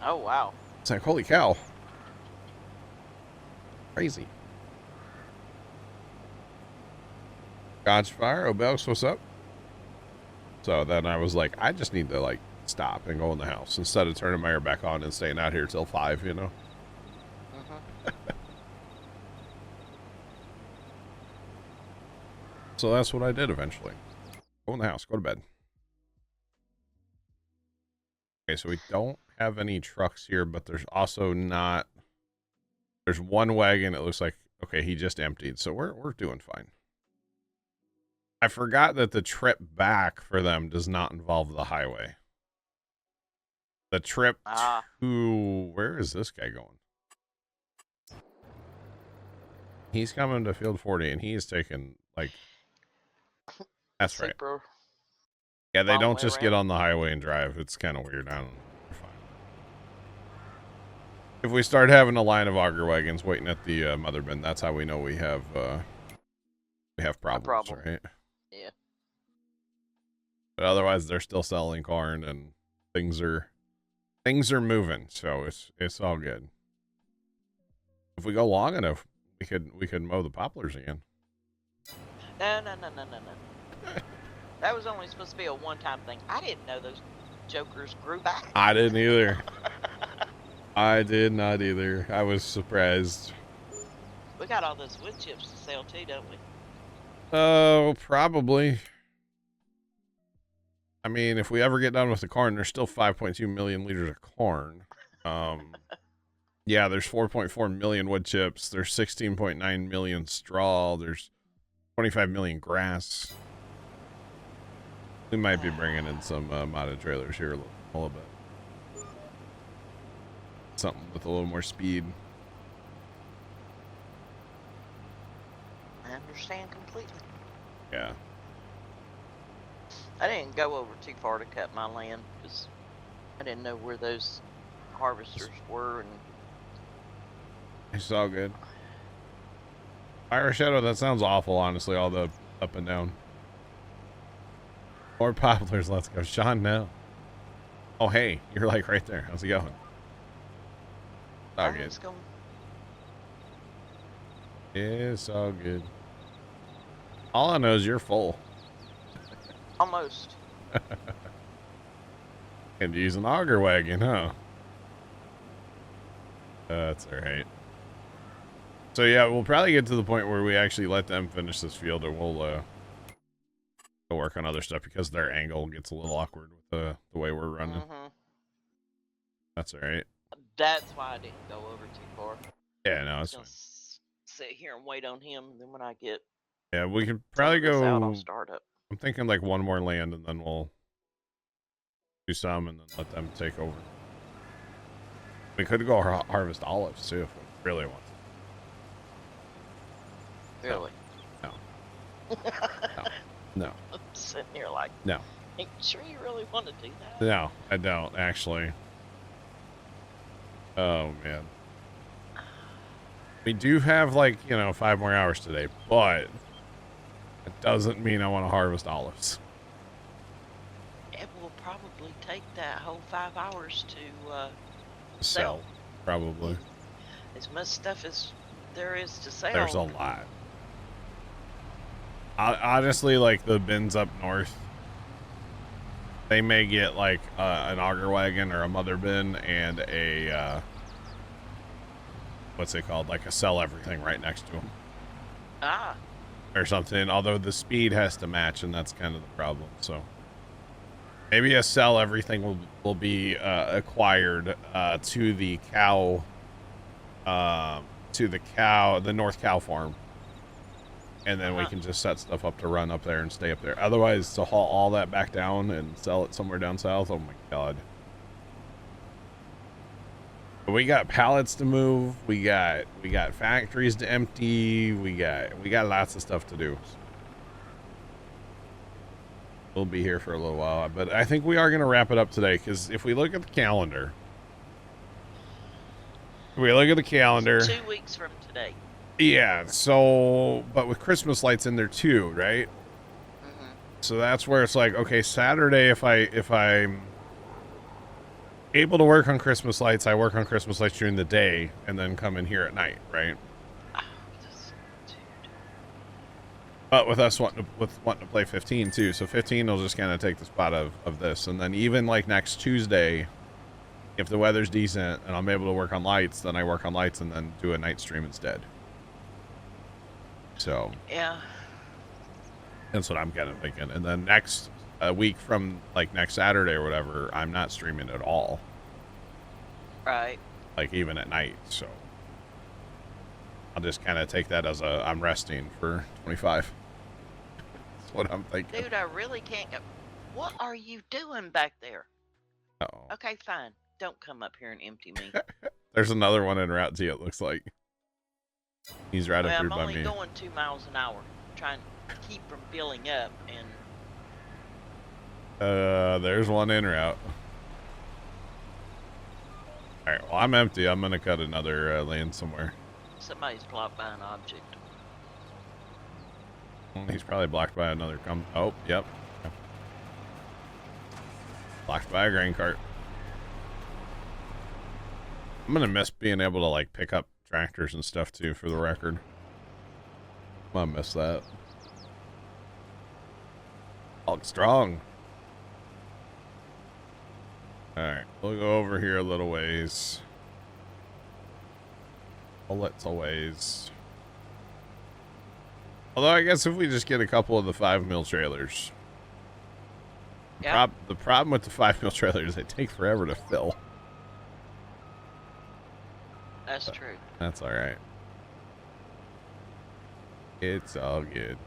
Oh, wow. It's like, holy cow. Crazy. God's Fire, Obelix, what's up? So then I was like, I just need to like stop and go in the house instead of turning my air back on and staying out here till 5, you know? So that's what I did eventually. Go in the house, go to bed. Okay, so we don't have any trucks here, but there's also not. There's one wagon. It looks like, okay, he just emptied, so we're doing fine. I forgot that the trip back for them does not involve the highway. The trip to, where is this guy going? He's coming to Field 40, and he is taking, like, that's right. Yeah, they don't just get on the highway and drive. It's kind of weird. I don't know. We're fine. If we start having a line of auger wagons waiting at the mother bin, that's how we know we have problems, right? Yeah. But otherwise, they're still selling corn, and things are moving, so it's all good. If we go long enough, we could mow the poplars again. No. That was only supposed to be a one-time thing. I didn't know those jokers grew back. I didn't either. I did not either. I was surprised. We got all those wood chips to sell too, don't we? Oh, probably. I mean, if we ever get done with the corn, there's still 5.2 million liters of corn. Yeah, there's 4.4 million wood chips. There's 16.9 million straw. There's 25 million grass. We might be bringing in some modded trailers here a little bit. Something with a little more speed. I understand completely. Yeah. I didn't go over too far to cut my land because I didn't know where those harvesters were, and it's all good. Fire Shadow, that sounds awful, honestly, all the up and down. More poplars, let's go. Sean, no. Oh, hey, you're like right there. How's it going? All good. It's going. It's all good. All I know is you're full. Almost. And use an auger wagon, huh? That's all right. So yeah, we'll probably get to the point where we actually let them finish this field, or we'll go work on other stuff because their angle gets a little awkward with the way we're running. That's all right. That's why I didn't go over too far. Yeah, no, it's fine. Sit here and wait on him, and then when I get we could probably go. I'll start up. I'm thinking like one more land, and then we'll do some, and then let them take over. We could go harvest olives too if we really want to. Really? No. No. I'm sitting here like, no. Are you sure you really want to do that? No, I don't actually. Oh man. We do have like, 5 more hours today, but it doesn't mean I want to harvest olives. It will probably take that whole 5 hours to sell. Probably. As much stuff as there is to sell. There's a lot. Honestly, like the bins up north, they may get like an auger wagon or a mother bin and a what's it called, like a sell everything right next to them. Or something, although the speed has to match, and that's kind of the problem. So maybe a sell everything will be acquired to the North Cow farm. And then we can just set stuff up to run up there and stay up there. Otherwise, to haul all that back down and sell it somewhere down south, oh my god. But we got pallets to move. We got factories to empty. We got lots of stuff to do. we'll be here for a little while. But I think we are going to wrap it up today, because if we look at the calendar, 2 weeks from today. Yeah, so, but with Christmas lights in there too, right? Mm-hmm. So that's where it's like, okay, Saturday, if I'm able to work on Christmas lights, I work on Christmas lights during the day and then come in here at night, right? Oh, dude. But with us wanting to play 15 too, so 15 will just kind of take the spot of this, and then even like next Tuesday, if the weather's decent and I'm able to work on lights, then I work on lights and then do a night stream instead. So yeah, that's what I'm kind of thinking. And then next week from like next Saturday or whatever, I'm not streaming at all. right. Like even at night. So I'll just kind of take that as I'm resting for 25. That's what I'm thinking. Dude, I really can't go. What are you doing back there? Uh-oh. Okay, fine. Don't come up here and empty me. There's another one en route too, it looks like. He's right up here I'm by only me. going 2 miles an hour, trying to keep from filling up, and There's one en route. Alright, well, I'm empty. I'm gonna cut another lane somewhere. somebody's blocked by an object. He's probably blocked by another oh, yep. Blocked by a grain cart. I'm gonna miss being able to like pick up tractors and stuff too, for the record. I'm gonna miss that. Hulk strong. Alright, we'll go over here a little ways. Bullets a ways. Although I guess if we just get a couple of the 5 mil trailers. Yeah. The problem with the 5 mil trailers is they take forever to fill. That's true. That's alright. It's all good.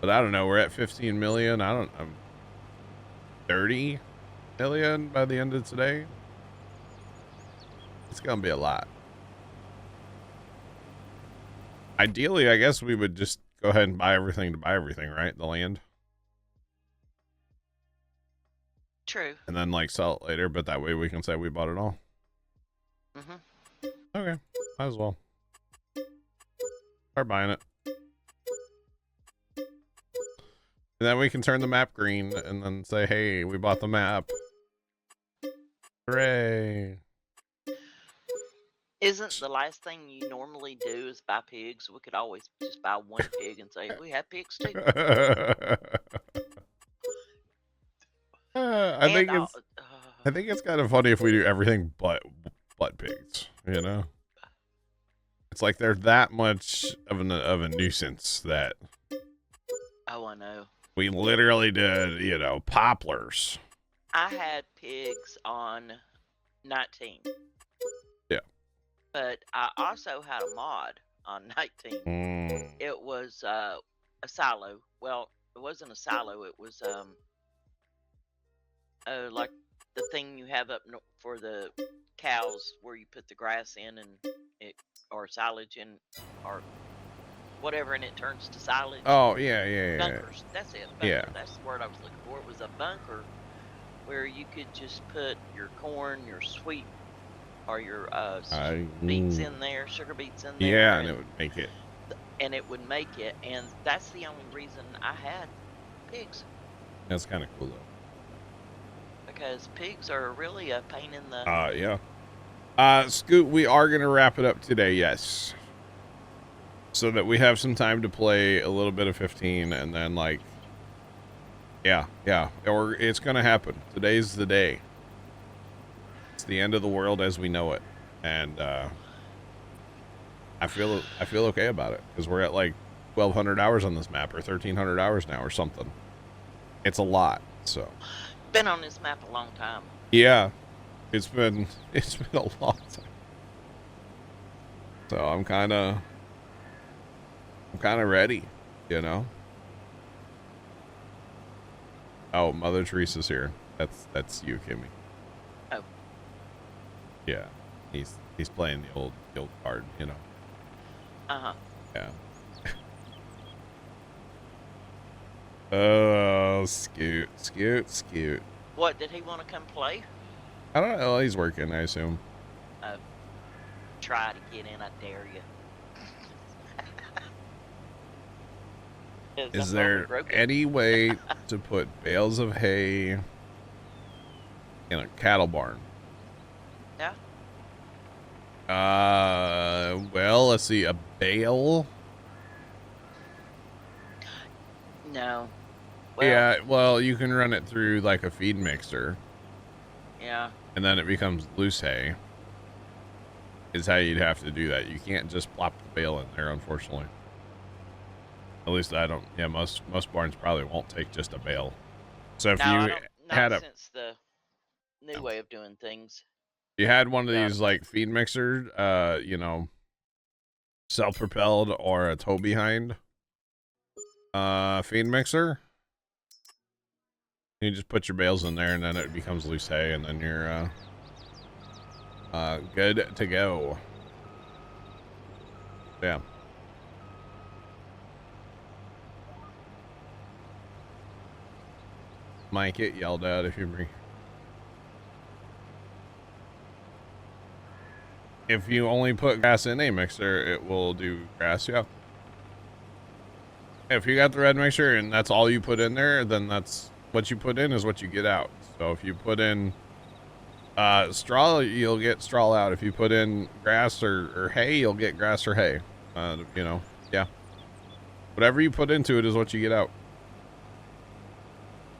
But I don't know, we're at 15 million. I'm 30 million by the end of today. It's gonna be a lot. Ideally, I guess we would just go ahead and buy everything to buy everything, right? The land. True. And then like sell it later, but that way we can say we bought it all. Mm-hmm. Okay, might as well. Start buying it. And then we can turn the map green and then say, hey, we bought the map. Hooray. Isn't the last thing you normally do is buy pigs? We could always just buy one pig and say, we have pigs too. I think it's kind of funny if we do everything but pigs, you know? It's like they're that much of a nuisance that Oh, I know. we literally did, you know, poplars. I had pigs on 19. Yeah. But I also had a mod on 19. It was a silo. Well, it wasn't a silo. It was like the thing you have up for the cows, where you put the grass in and it, or silage in, or whatever, and it turns to silage. Oh yeah. Bunkers. That's it. Bunker. Yeah. That's the word I was looking for. It was a bunker where you could just put your corn, your sweet, or your beets in there, sugar beets in there. Yeah, and it would make it. And it would make it, and that's the only reason I had pigs. That's kind of cool though. Because pigs are really a pain in the... yeah. Scoot, we are going to wrap it up today, yes. So that we have some time to play a little bit of 15, and then, like... Yeah. Or it's going to happen. Today's the day. It's the end of the world as we know it. And, I feel okay about it. Because we're at, like, 1,200 hours on this map, or 1,300 hours now, or something. It's a lot, so... Been on this map a long time. Yeah, it's been a long time. So I'm kind of ready, you know. Oh, Mother Teresa's here. That's you, Kimmy. Oh. Yeah, he's playing the old card, you know. Uh-huh. Yeah. Oh, Scoot, Scoot, Scoot. What, did he want to come play? I don't know. He's working, I assume. Try to get in, I dare you. Is there any way to put bales of hay in a cattle barn? Yeah. Well, let's see. A bale? No. Well, Yeah, well, you can run it through like a feed mixer. Yeah. And then it becomes loose hay. Is how you'd have to do that. You can't just plop the bale in there, unfortunately. At least I don't. Yeah, most barns probably won't take just a bale. So if you had not since the new way of doing things. You had one of these like feed mixer, you know, self-propelled or a tow behind feed mixer. You just put your bales in there and then it becomes loose hay and then you're good to go. Yeah. Might get yelled at if you only put grass in a mixer, it will do grass, yeah. If you got the red mixture and that's all you put in there, then that's what you put in is what you get out. So if you put in straw, you'll get straw out. If you put in grass or hay, you'll get grass or hay. You know, yeah. Whatever you put into it is what you get out.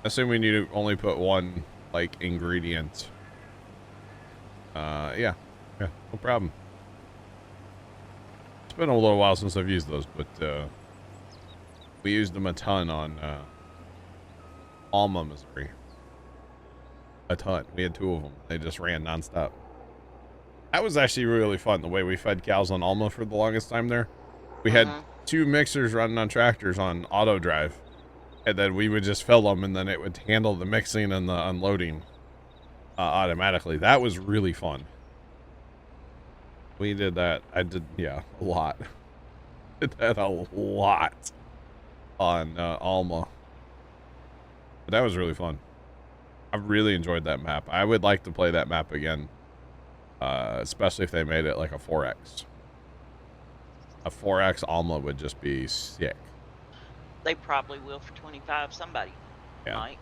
Assuming you only put one, like, ingredient. Yeah, no problem. It's been a little while since I've used those, but we used them a ton on Alma, Missouri. A ton. We had 2 of them. They just ran nonstop. That was actually really fun, the way we fed cows on Alma for the longest time there. We had 2 mixers running on tractors on auto drive. And then we would just fill them, and then it would handle the mixing and the unloading automatically. That was really fun. We did that. I did, yeah, a lot. Did that a lot on Alma. But that was really fun. I really enjoyed that map. I would like to play that map again, especially if they made it like a 4X. A 4X Alma would just be sick. They probably will for 25. Somebody might.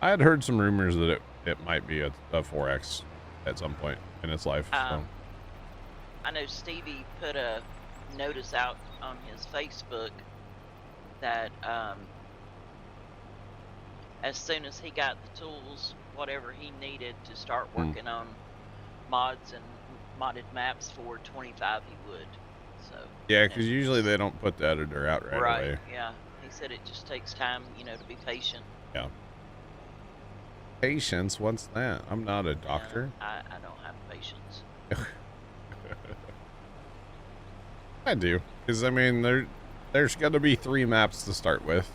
I had heard some rumors that it might be a 4X at some point in its life. So. I know Stevie put a notice out on his Facebook that as soon as he got the tools, whatever he needed to start working on mods and modded maps for 25, he would. So yeah, because usually they don't put the editor out right away. Right, yeah. He said it just takes time, you know, to be patient. Yeah. Patience? What's that? I'm not a doctor. I don't have patience. I do. Because, I mean, there's going to be 3 maps to start with.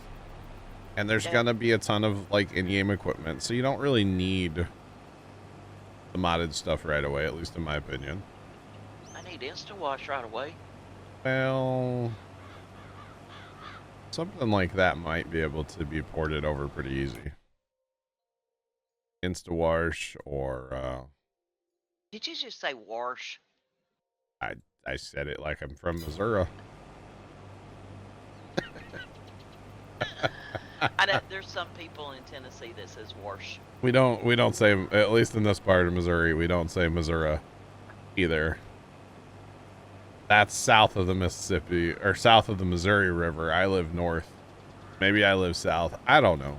And there's going to be a ton of, like, in-game equipment. So you don't really need the modded stuff right away, at least in my opinion. I need Insta-Wash right away. Well, something like that might be able to be ported over pretty easy. Insta-Wash or... Did you just say wash? I said it like I'm from Missouri. I know there's some people in Tennessee that says wash. We don't say, at least in this part of Missouri, we don't say Missouri either. That's south of the Mississippi, or south of the Missouri River. I live north. Maybe I live south. I don't know.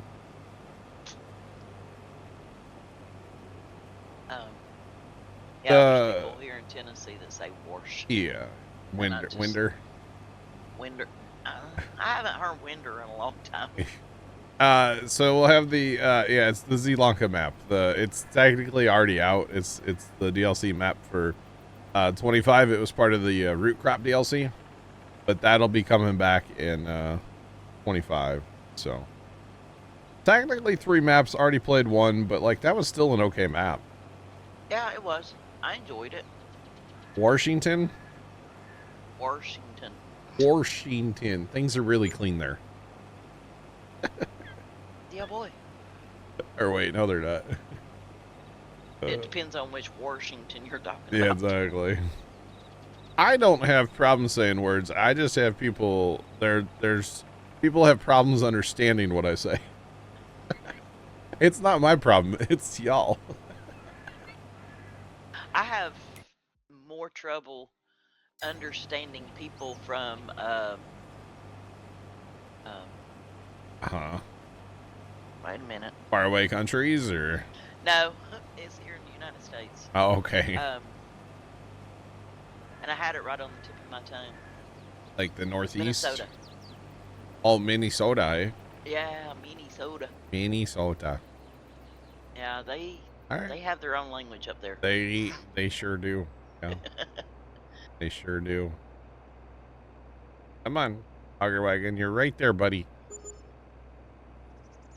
Yeah, there's people here in Tennessee that say wash. Yeah. Winder. I haven't heard winder in a long time. So we'll have the, yeah, it's the Z-Lanka map. It's technically already out. It's the DLC map for 25. It was part of the root crop DLC, but that'll be coming back in 25. So technically 3 maps. Already played 1, but like that was still an okay map. Yeah, it was. I enjoyed it. Washington. Washington. Things are really clean there. Yeah, boy. Or wait, no, they're not. It depends on which Washington you're talking Yeah, about. exactly. I don't have problems saying words. I just have people there's people have problems understanding what I say. It's not my problem. It's y'all. I have more trouble understanding people from Huh. wait a minute. Faraway countries or No, it's here in the United States. oh, okay. And I had it right on the tip of my tongue. Like the Northeast. Minnesota. Oh, Minnesota, eh? Yeah, Minnesota. Minnesota. Yeah, they Right. have their own language up there. They sure do. Yeah. They sure do. Come on, Hogger Wagon. You're right there, buddy.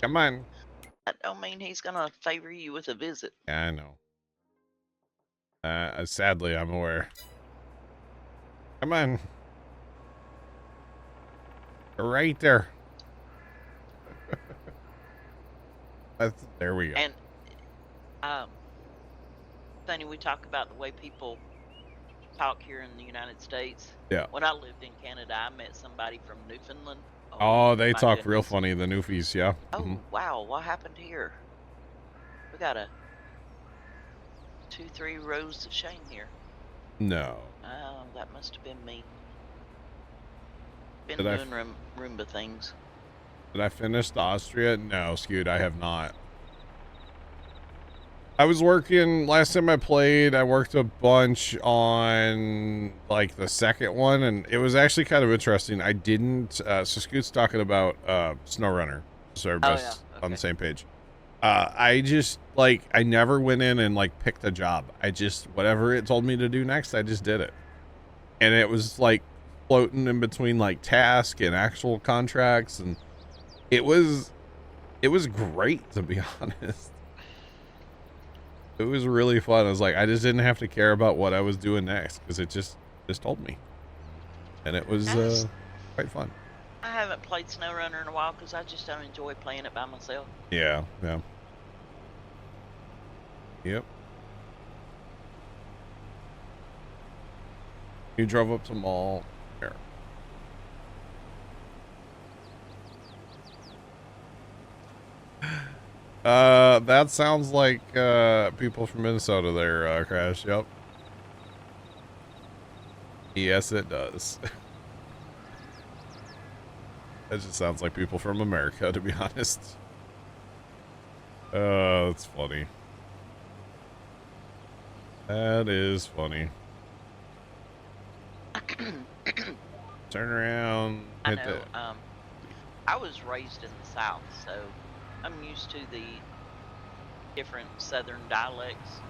Come on. That don't mean he's gonna favor you with a visit. Yeah, I know. Sadly, I'm aware. Come on. You're right there. There we go. And funny, we talk about the way people talk here in the United States. Yeah. When I lived in Canada, I met somebody from Newfoundland. Oh, they my talk real goodness. funny, the Newfies, yeah. Oh, wow, what happened here? We got a 2-3 rows of shame here. No. Oh, that must have been me. Been Did I doing Roomba things. Did I finish the Austria? No, Scoot, I have not. I was working, last time I played, I worked a bunch on, like, the second one, and it was actually kind of interesting. I didn't, so Scoot's talking about, SnowRunner, so everybody's on the same page. I just, like, I never went in and, like, picked a job. I just, whatever it told me to do next, I just did it. And it was, like, floating in between, like, task and actual contracts, and it was great, to be honest. It was really fun. I was like, I just didn't have to care about what I was doing next because it just told me, and it was quite fun. I haven't played SnowRunner in a while because I just don't enjoy playing it by myself. Yeah. Yep. You drove up to Mall. Here. That sounds like people from Minnesota there, Crash. Yep. Yes, it does. That just sounds like people from America, to be honest. That's funny. That is funny. Turn around. I know. I was raised in the South, so I'm used to the different Southern dialects.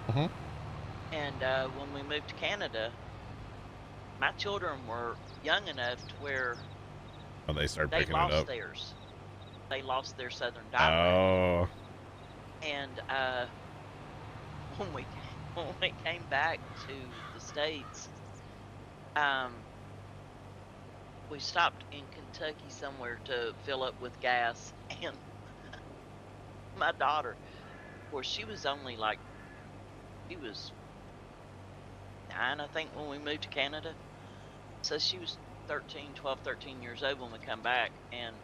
And when we moved to Canada, my children were young enough to where they start they picking it lost up. theirs. They lost their Southern dialect. Oh. And when we came back to the States, we stopped in Kentucky somewhere to fill up with gas, and my daughter, of course, she was only like, she was 9, I think, when we moved to Canada. So she was 12, 13 years old when we come back, and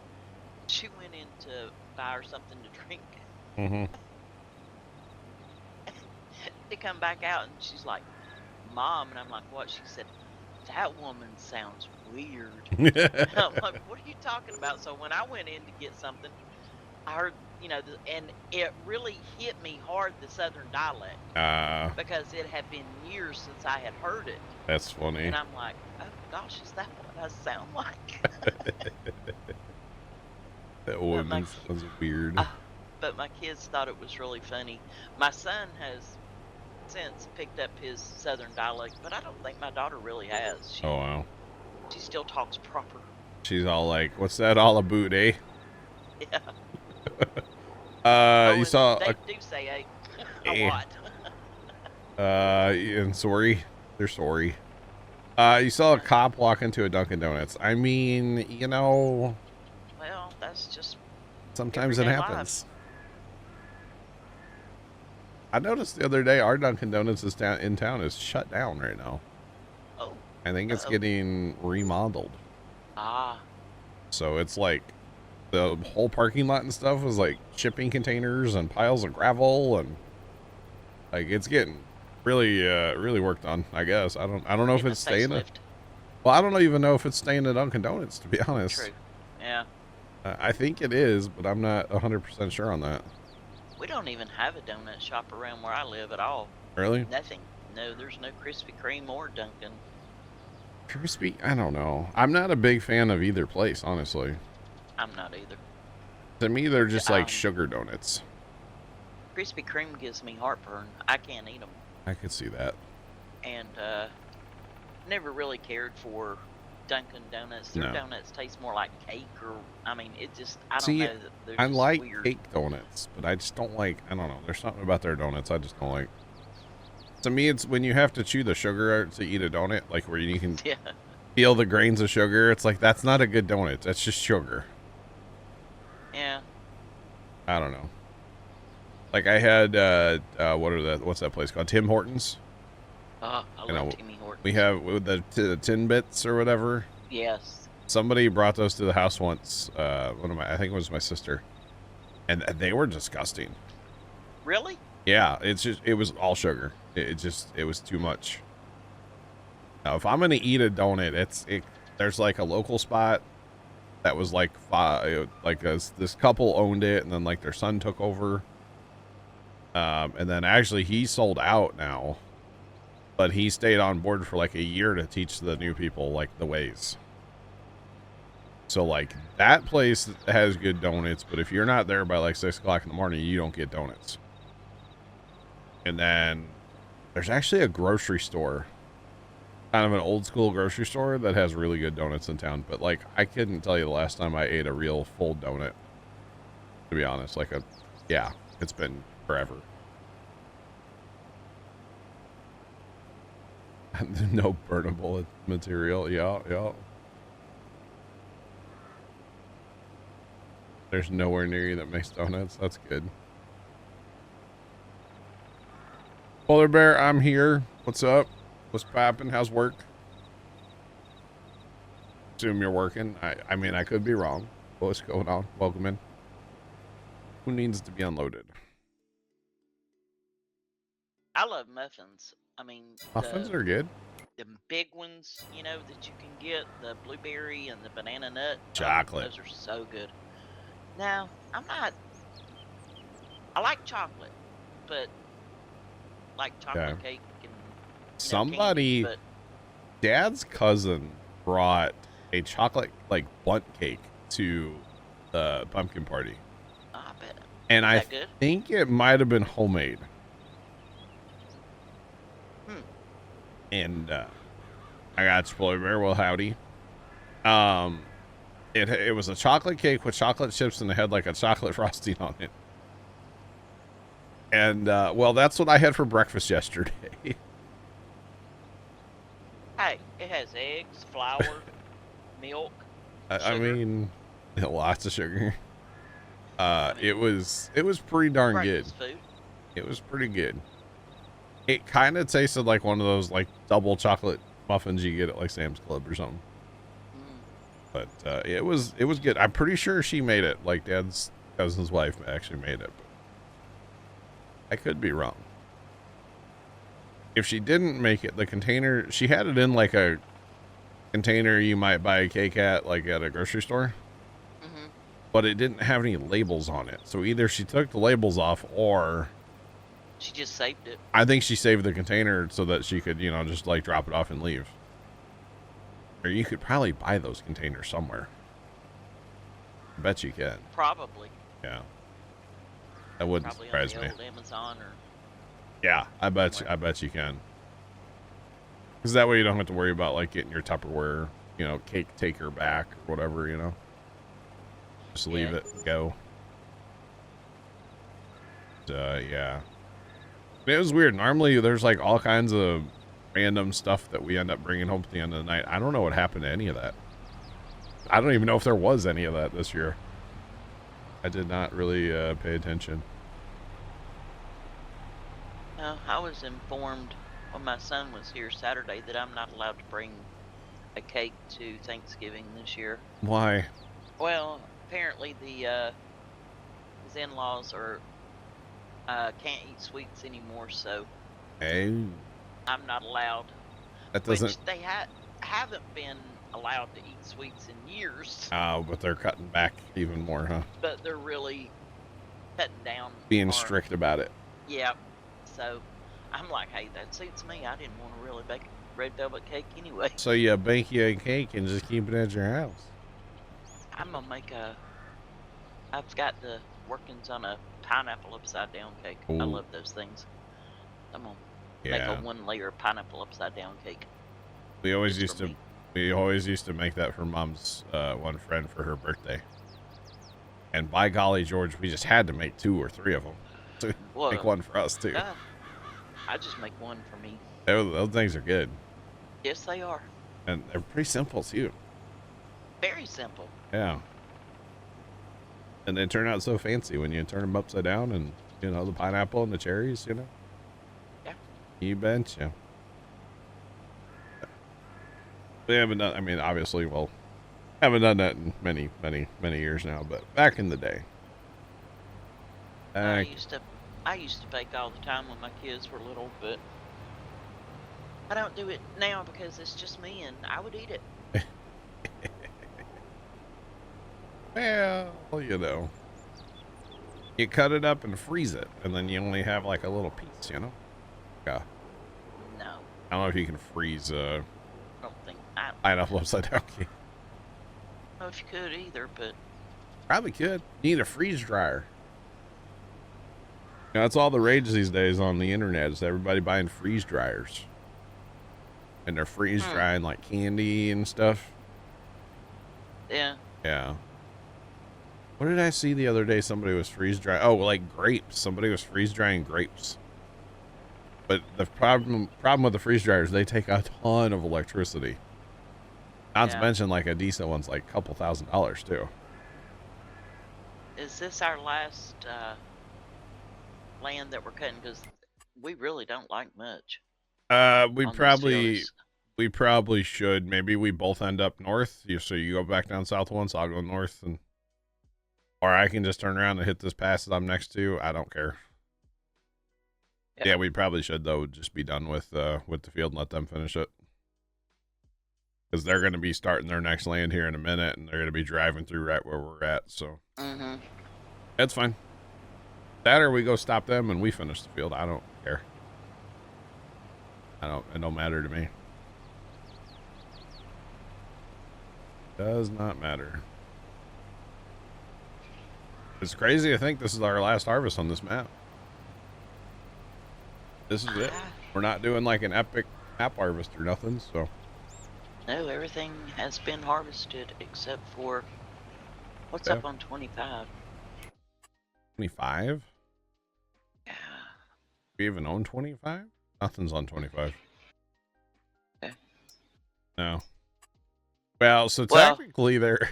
she went in to buy her something to drink. They come back out, and she's like, Mom, and I'm like, what? She said, that woman sounds weird. I'm like, what are you talking about? So when I went in to get something, I heard, and it really hit me hard, the Southern dialect, because it had been years since I had heard it. That's funny. And I'm like, oh gosh, is that what I sound like? That woman sounds weird. But my kids thought it was really funny. My son has since picked up his Southern dialect, but I don't think my daughter really has. Oh, wow. She still talks proper. She's all like, what's that all about, eh? Yeah. You saw... They do say a lot. And sorry. They're sorry. You saw a cop walk into a Dunkin' Donuts. I mean, Well, that's just Sometimes it Everyday happens. I noticed the other day our Dunkin' Donuts in town is shut down right now. Oh. I think it's Uh-oh. getting remodeled. Ah. So it's like the whole parking lot and stuff was like shipping containers and piles of gravel, and like it's getting really worked on, I guess. I don't know if Getting it's a staying. facelift. Well, I don't even know if it's staying at Dunkin' Donuts, to be honest. True. Yeah. I think it is, but I'm not 100% sure on that. We don't even have a donut shop around where I live at all. Really? Nothing. No, there's no Krispy Kreme or Dunkin'. Crispy? I don't know. I'm not a big fan of either place, honestly. I'm not either. To me, they're just like sugar donuts. Krispy Kreme gives me heartburn. I can't eat them. I could see that. And never really cared for Dunkin' Donuts. Their donuts taste more like cake, or I mean, it just I don't know. They're I just like weird. cake donuts, but I just don't like. I don't know. There's something about their donuts I just don't like. To me, it's when you have to chew the sugar to eat a donut, like where you can feel the grains of sugar. It's like that's not a good donut. That's just sugar. Yeah. I don't know. Like I had what's that place called? Tim Hortons. I love Timmy Hortons. We have with the tin bits or whatever. Yes. Somebody brought those to the house once. I think it was my sister, and they were disgusting. Really? Yeah, it was all sugar. It was too much. Now, if I'm gonna eat a donut, there's like a local spot that was like this couple owned it, and then like their son took over. And then actually he sold out now, but he stayed on board for like a year to teach the new people like the ways. So like that place has good donuts, but if you're not there by like 6 o'clock in the morning, you don't get donuts. And then there's actually a grocery store, kind of an old school grocery store that has really good donuts in town. But like, I couldn't tell you the last time I ate a real full donut, to be honest. It's been forever. No burnable material. Yeah. There's nowhere near you that makes donuts. That's good. Polar Bear, I'm here. What's up? What's poppin'? How's work? Assume you're working. I mean, I could be wrong. What's going on? Welcome in. Who needs to be unloaded? I love muffins. I mean, muffins are good. The big ones, that you can get, the blueberry and the banana nut. Chocolate. Those are so good. Now, I like chocolate, but like chocolate cake and somebody candy, Dad's cousin brought a chocolate like bundt cake to the pumpkin party. I bet. And I think it might have been homemade. And I got Spoiler Bear. Well, howdy. It was a chocolate cake with chocolate chips and it had like a chocolate frosting on it. And that's what I had for breakfast yesterday. Hey, it has eggs, flour, milk. I mean, lots of sugar. It was pretty darn good. Food. It was pretty good. It kind of tasted like one of those like double chocolate muffins you get at like Sam's Club or something. But it was good. I'm pretty sure she made it. Like Dad's cousin's wife actually made it. But I could be wrong. If she didn't make it, the container, she had it in like a container you might buy a cake at, like at a grocery store. But it didn't have any labels on it. So either she took the labels off or she just saved it. I think she saved the container so that she could, just like drop it off and leave. Or you could probably buy those containers somewhere. I bet you can. Probably. Yeah. That wouldn't probably surprise on the me. old Amazon or. Yeah, I bet you can. Because that way you don't have to worry about like getting your Tupperware, cake taker back or whatever, Just leave it and go. Yeah. It was weird. Normally there's like all kinds of random stuff that we end up bringing home at the end of the night. I don't know what happened to any of that. I don't even know if there was any of that this year. I did not really pay attention. I was informed when my son was here Saturday that I'm not allowed to bring a cake to Thanksgiving this year. Why? Well, apparently his in-laws are can't eat sweets anymore, so Hey, I'm not allowed. that doesn't. Which they haven't been allowed to eat sweets in years. Oh, but they're cutting back even more, huh? But they're really cutting down. Being strict about it. Yeah. So I'm like, hey, that suits me. I didn't want to really bake red velvet cake anyway. So you bake you a cake and just keep it at your house. I'm gonna make I've got the workings on a pineapple upside down cake. Ooh. I love those things. I'm gonna make a 1-layer pineapple upside down cake. We always used to make that for Mom's one friend for her birthday. And by golly, George, we just had to make 2 or 3 of them. So make one for us too. I just make one for me. Those things are good. Yes, they are. And they're pretty simple too. Very simple. Yeah. And they turn out so fancy when you turn them upside down and, you know, the pineapple and the cherries, you know? Yeah. You betcha. We haven't done, I mean, obviously, well, haven't done that in many, many, many years now, but back in the day. I used to bake all the time when my kids were little, but I don't do it now because it's just me and I would eat it. Well, you know, you cut it up and freeze it, and then you only have like a little piece, you know? Yeah. No. I don't know if you can freeze I don't think pineapple upside down cake. I don't know if you could either, but Probably could. You need a freeze dryer. You know, that's all the rage these days on the internet is everybody buying freeze dryers. And they're freeze drying like candy and stuff. yeah. Yeah. What did I see the other day? Somebody was freeze drying. Oh, like grapes. Somebody was freeze drying grapes. But the problem with the freeze dryers, they take a ton of electricity. Not to mention like a decent one's like a couple $1,000s too. Is this our last land that we're cutting? Because we really don't like much. We probably should. Maybe we both end up north. So you go back down south once, I'll go north, and or I can just turn around and hit this pass that I'm next to. I don't care. Yep. Yeah, we probably should though. Just be done with the field and let them finish it, because they're going to be starting their next land here in a minute, and they're going to be driving through right where we're at. So that's fine. That or we go stop them and we finish the field. I don't care. It don't matter to me. Does not matter. It's crazy to think this is our last harvest on this map. This is it. We're not doing like an epic map harvest or nothing, so. No, everything has been harvested except for what's up on 25. 25? Yeah. We even own 25? Nothing's on 25. Okay. No. Well, so technically there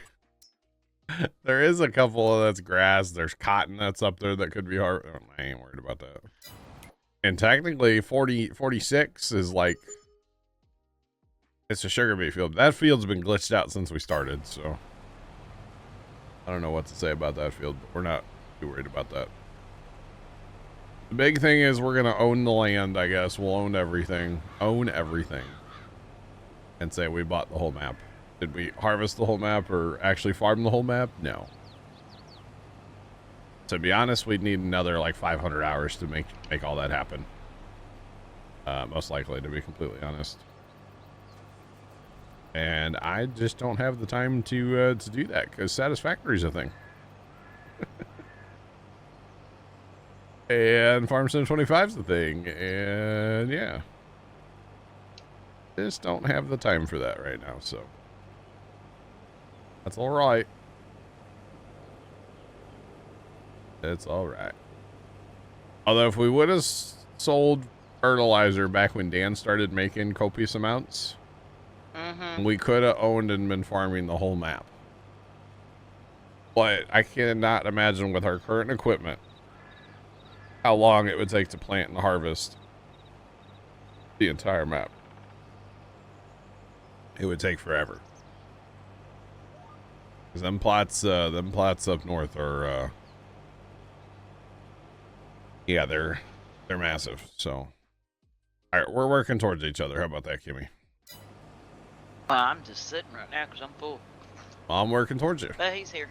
is a couple that's grass. There's cotton that's up there that could be hard. Oh, I ain't worried about that. And technically 46 is like, it's a sugar beet field. That field's been glitched out since we started, so I don't know what to say about that field, but we're not too worried about that. The big thing is we're going to own the land, I guess. We'll own everything. Own everything. And say we bought the whole map. Did we harvest the whole map or actually farm the whole map? No. To be honest, we'd need another like 500 hours to make all that happen. Most likely, to be completely honest. And I just don't have the time to do that because Satisfactory is a thing. And Farm Sim 25 is the thing. And yeah. Just don't have the time for that right now, so. That's alright. It's alright. Although if we would have sold fertilizer back when Dan started making copious amounts, we could have owned and been farming the whole map. But I cannot imagine with our current equipment how long it would take to plant and harvest the entire map. It would take forever. Because them plots up north are, yeah, they're massive. So, all right, we're working towards each other. How about that, Kimmy? I'm just sitting right now because I'm full. I'm working towards you. But he's here.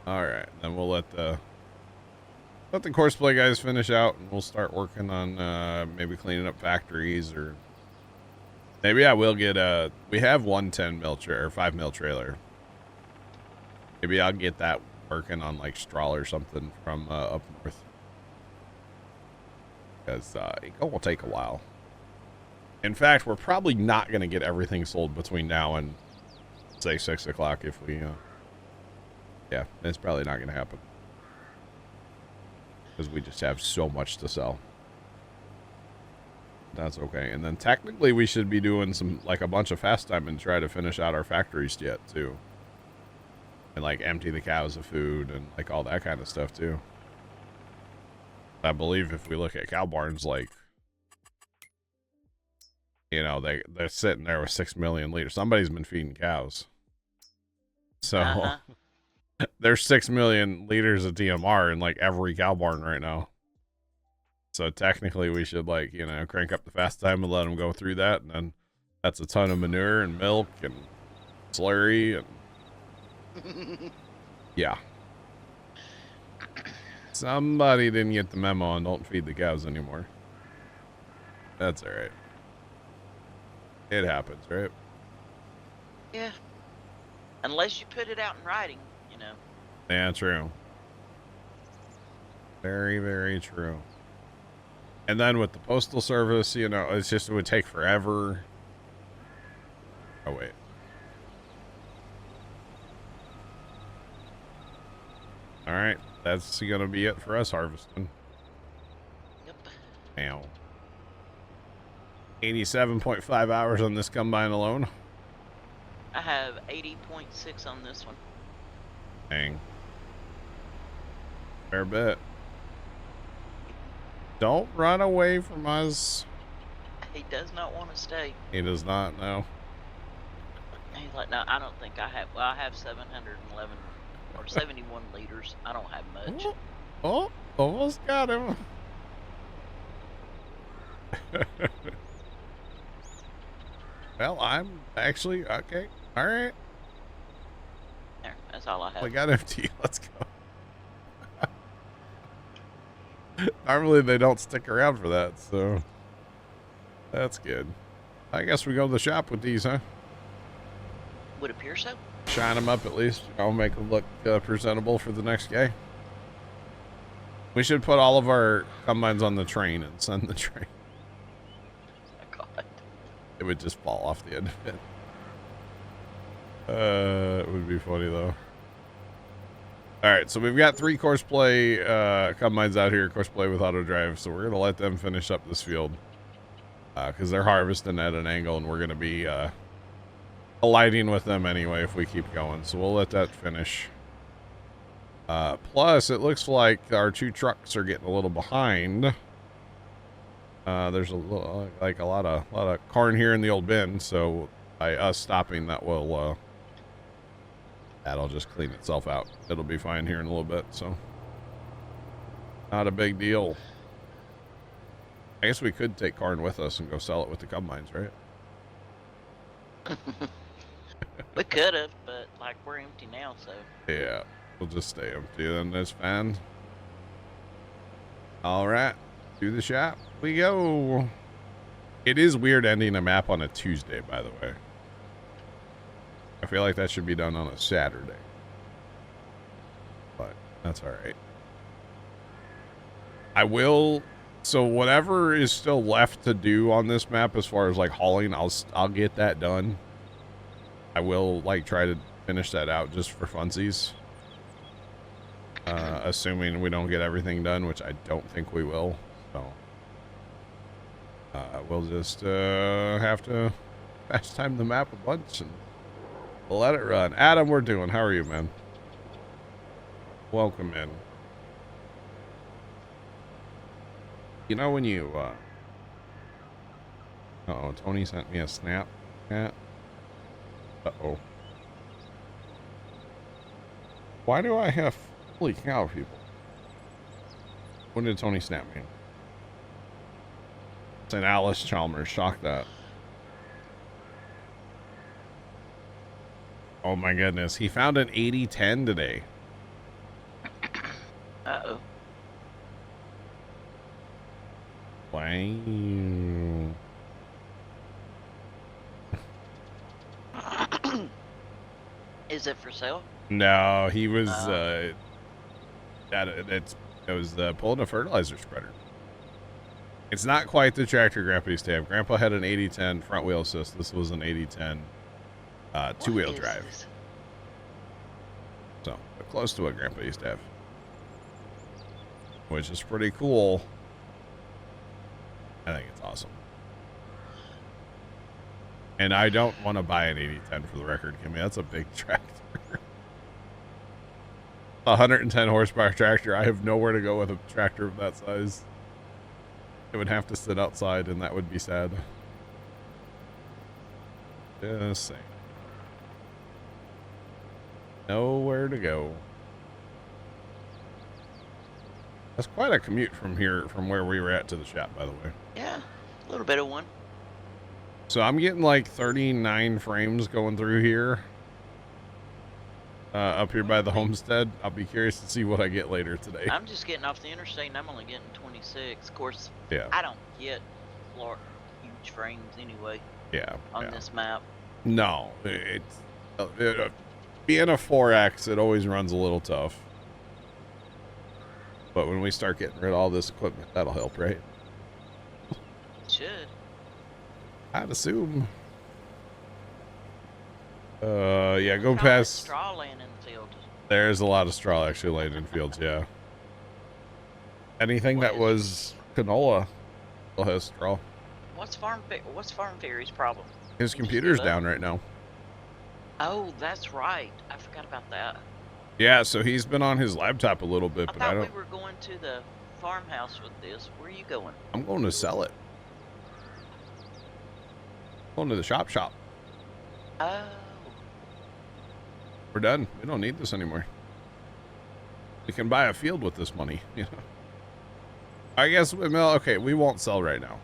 All right, then we'll let the courseplay guys finish out, and we'll start working on maybe cleaning up factories, or maybe I will get we have one 10 mil or 5 mil trailer. Maybe I'll get that working on like straw or something from up north, because it will take a while. In fact, we're probably not going to get everything sold between now and say 6 o'clock if we yeah, it's probably not going to happen. Because we just have so much to sell. That's okay. And then technically we should be doing some, like a bunch of fast time and try to finish out our factories yet, too. And like empty the cows of food and like all that kind of stuff, too. I believe if we look at cow barns, like, you know, they're sitting there with 6 million liters. Somebody's been feeding cows. So... There's 6 million liters of DMR in like every cow barn right now. So technically we should, like, you know, crank up the fast time and let them go through that. And then that's a ton of manure and milk and slurry and yeah. Somebody didn't get the memo and don't feed the cows anymore. That's all right. It happens, right? Yeah. Unless you put it out in writing. You know. Yeah, true. Very, very true. And then with the postal service, you know, it's just, it would take forever. Oh, wait. All right. That's going to be it for us harvesting. Yep. Ow. 87.5 hours on this combine alone. I have 80.6 on this one. Dang. Fair bit. Don't run away from us. He does not want to stay. He does not know. He's like, no, I don't think I have. Well, I have 711 or 71 liters. I don't have much. Oh, almost got him. Well, I'm actually okay. All right. There, that's all I have. I got empty. Let's go. Normally they don't stick around for that, so that's good. I guess we go to the shop with these, huh? Would appear so. Shine them up at least. I'll make them look presentable for the next guy. We should put all of our combines on the train and send the train. Oh, God. It would just fall off the end of it. It would be funny though. All right, so we've got 3 courseplay combines out here, courseplay with auto drive. So we're gonna let them finish up this field because they're harvesting at an angle, and we're gonna be colliding with them anyway if we keep going. So we'll let that finish. Plus, it looks like our 2 trucks are getting a little behind. There's a lot of corn here in the old bin, so by us stopping, that will that'll just clean itself out. It'll be fine here in a little bit, so not a big deal. I guess we could take corn with us and go sell it with the combines, right? We could have, but like we're empty now, so Yeah, we'll just stay empty then. That's fine. All right, to the shop we go. It is weird ending a map on a Tuesday, by the way. I feel like that should be done on a Saturday. But that's all right. I will... So whatever is still left to do on this map as far as like hauling, I'll get that done. I will like try to finish that out just for funsies. Assuming we don't get everything done, which I don't think we will. So we'll just have to fast time the map a bunch and Let it run. Adam, we're doing. How are you, man? Welcome in. You know when you, uh-oh, Tony sent me a snap. Yeah. Uh-oh. Why do I have... Holy cow, people. When did Tony snap me? St. Alice Chalmers. Shock that. Oh my goodness. He found an 80-10 today. Uh-oh. Wow. Is it for sale? No, he was, it was pulling a fertilizer spreader. It's not quite the tractor Grandpa used to have. Grandpa had an 80-10 front wheel assist. This was an 80-10 two-wheel drive. This? So, close to what Grandpa used to have. Which is pretty cool. I think it's awesome. And I don't want to buy an 80-10 for the record, Kimmy. That's a big tractor. 110 horsepower tractor. I have nowhere to go with a tractor of that size. It would have to sit outside, and that would be sad. Just saying. Nowhere to go. That's quite a commute from here, from where we were at to the shop, by the way. Yeah, a little bit of one. So I'm getting like 39 frames going through here. Up here by the homestead. I'll be curious to see what I get later today. I'm just getting off the interstate and I'm only getting 26. Of course, Yeah. I don't get huge frames anyway Yeah. on this map. No, it's being a 4X, it always runs a little tough. But when we start getting rid of all this equipment, that'll help, right? It should. I'd assume. Yeah, go How much past. straw laying in the field. There's a lot of straw actually laying in fields, yeah. Anything that was canola still has straw. What's Farm Fairy's problem? His computer's down right now. Oh, that's right. I forgot about that. Yeah, so he's been on his laptop a little bit, I but thought I don't. we were going to the farmhouse with this. Where are you going? I'm going to sell it. Going to the shop. Oh. We're done. We don't need this anymore. We can buy a field with this money, you know. I guess, well, okay, we won't sell right now.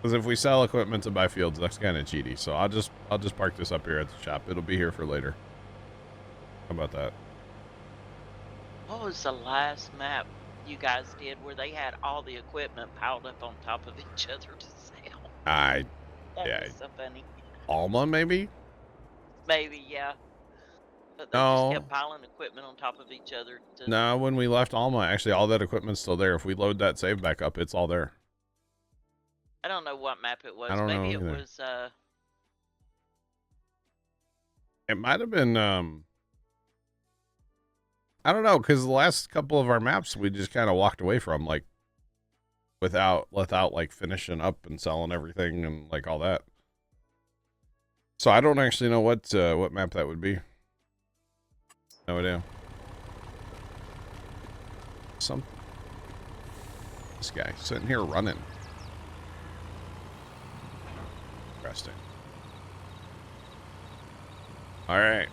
Because if we sell equipment to buy fields, that's kind of cheaty. So I'll just park this up here at the shop. It'll be here for later. How about that? What was the last map you guys did where they had all the equipment piled up on top of each other to sell? That was so funny. Alma, maybe? Maybe, yeah. But they No. just kept piling equipment on top of each other. No, when we left Alma, actually all that equipment's still there. If we load that save back up, it's all there. I don't know what map it was. I don't know Maybe it either. was, It might have been, I don't know, because the last couple of our maps we just kind of walked away from, like, without like finishing up and selling everything and like all that. So I don't actually know what map that would be. No idea. This guy sitting here running. Interesting. All right.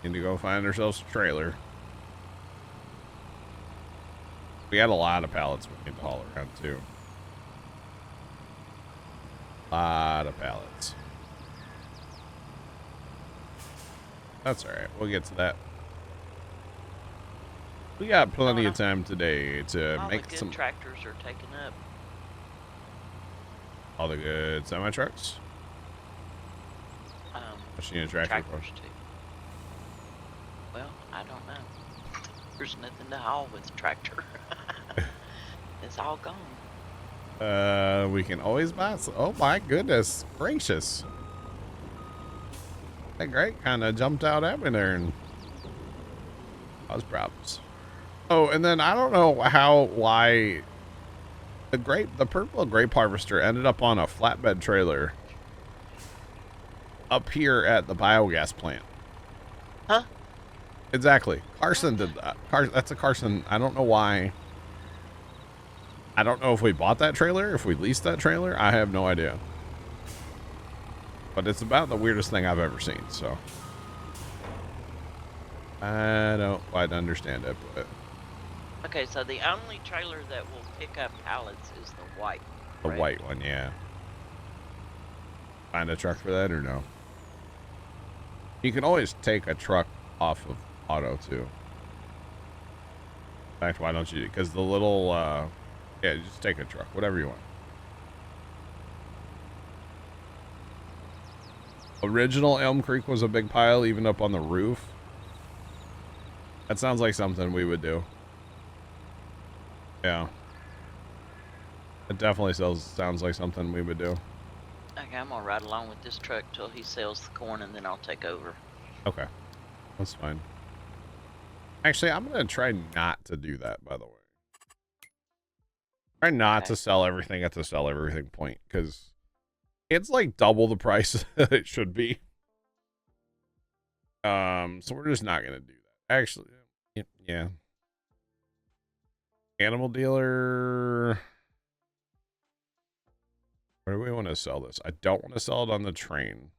Need to go find ourselves a trailer. We got a lot of pallets we need to haul around too. Lot of pallets. That's all right. We'll get to that. We got plenty of time today to all make the good some. tractors are taken up. All the good semi trucks. Machine and tractor. Tractors too. Well, I don't know. There's nothing to haul with the tractor. It's all gone. We can always buy some. Oh my goodness gracious. That grape kind of jumped out at me there and caused problems. Oh, and then I don't know why the purple grape harvester ended up on a flatbed trailer. up here at the biogas plant. Huh? Exactly. Carson did that. That's a Carson. I don't know why. I don't know if we bought that trailer, if we leased that trailer. I have no idea. But it's about the weirdest thing I've ever seen, so. I don't quite understand it, but. Okay, so the only trailer that will pick up pallets is the white. The correct? white one, yeah. Find a truck for that or no? You can always take a truck off of auto too. In fact, why don't you? Because the little, yeah, just take a truck, whatever you want. Original Elm Creek was a big pile, even up on the roof. That sounds like something we would do. Yeah. It definitely sounds like something we would do. Okay, I'm gonna ride along with this truck till he sells the corn, and then I'll take over. Okay. That's fine. Actually, I'm going to try not to do that, by the way. Try not to sell everything at the sell everything point, because it's like double the price that it should be. So we're just not going to do that. Actually, yeah. Animal dealer. Where do we want to sell this? I don't want to sell it on the train.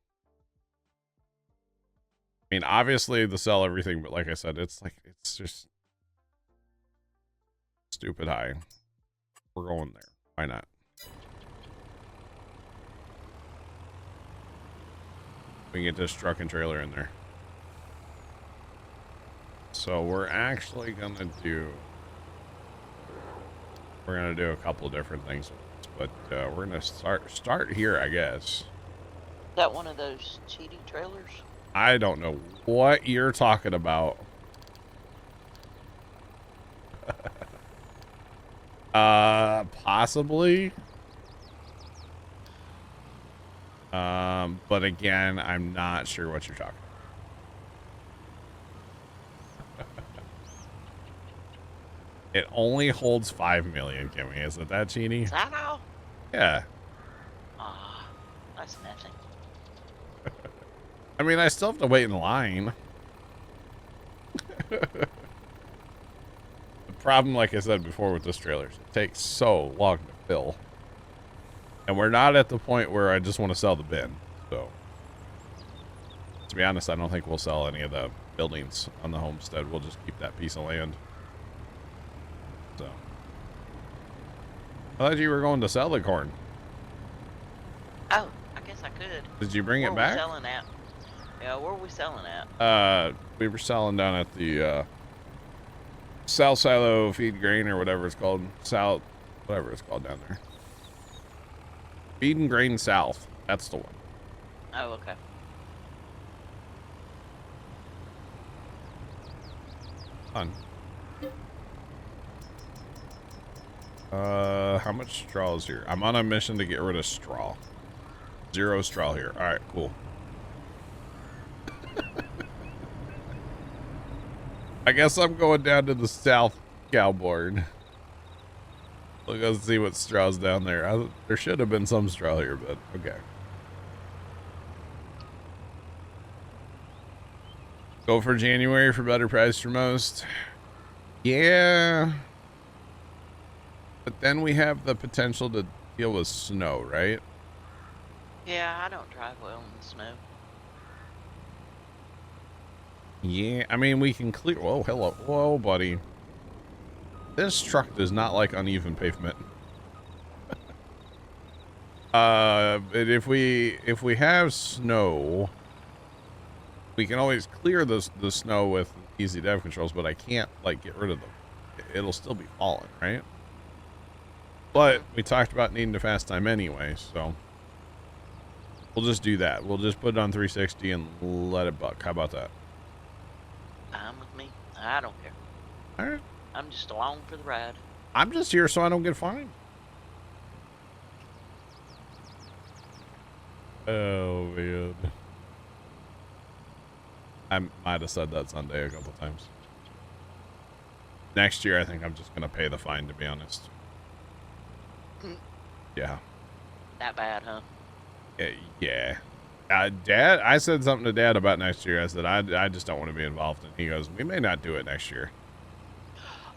I mean, obviously the sell everything, but like I said, it's just stupid high. We're going there. Why not? We can get this truck and trailer in there. So we're actually gonna do a couple different things with this, but we're gonna start here, I guess. Is that one of those cheaty trailers? I don't know what you're talking about. Possibly. But again, I'm not sure what you're talking about. It only holds 5 million, Kimmy. Is it that cheaty? Is that all? Yeah. Ah, that's nothing. I mean, I still have to wait in line. The problem, like I said before with this trailer, it takes so long to fill. And we're not at the point where I just want to sell the bin. So, to be honest, I don't think we'll sell any of the buildings on the homestead. We'll just keep that piece of land. So, I thought you were going to sell the corn. Oh, I guess I could. Did you bring Where it we back? selling at? Yeah, where are we selling at? We were selling down at the South Silo Feed Grain or whatever it's called. South, whatever it's called down there. Feed and Grain South. That's the one. Oh, okay. Fun. How much straw is here? I'm on a mission to get rid of straw. 0 straw here. All right, cool. I guess I'm going down to the South Cowboard. Let's see what straw's down there. There should have been some straw here, but okay. Go for January for better price for most. Yeah. But then we have the potential to deal with snow, right? Yeah, I don't drive well in the snow. Yeah, I mean, we can clear... Whoa, hello. Whoa, buddy. This truck does not like uneven pavement. But if we have snow, we can always clear the snow with easy dev controls, but I can't, like, get rid of them. It'll still be falling, right? But we talked about needing to fast time anyway, so we'll just do that. We'll just put it on 360 and let it buck. How about that? Fine with me. I don't care. All right. I'm just along for the ride. I'm just here so I don't get fined. Oh, man. I might have said that Sunday a couple times. Next year, I think I'm just going to pay the fine, to be honest. Yeah. That bad, huh? Yeah. Dad, I said something to Dad about next year. I said, I just don't want to be involved. And he goes, we may not do it next year.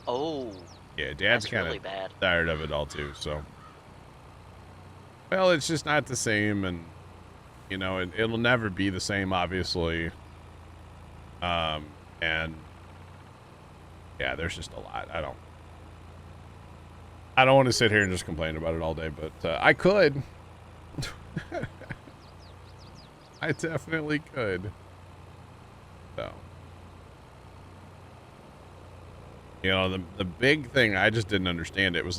Oh, Yeah, Dad's that's kind really of bad. tired of it all too. So, well, it's just not the same, and you know, it'll never be the same, obviously. And yeah, there's just a lot. I don't want to sit here and just complain about it all day, but I could. I definitely could. So, you know, the big thing I just didn't understand. It was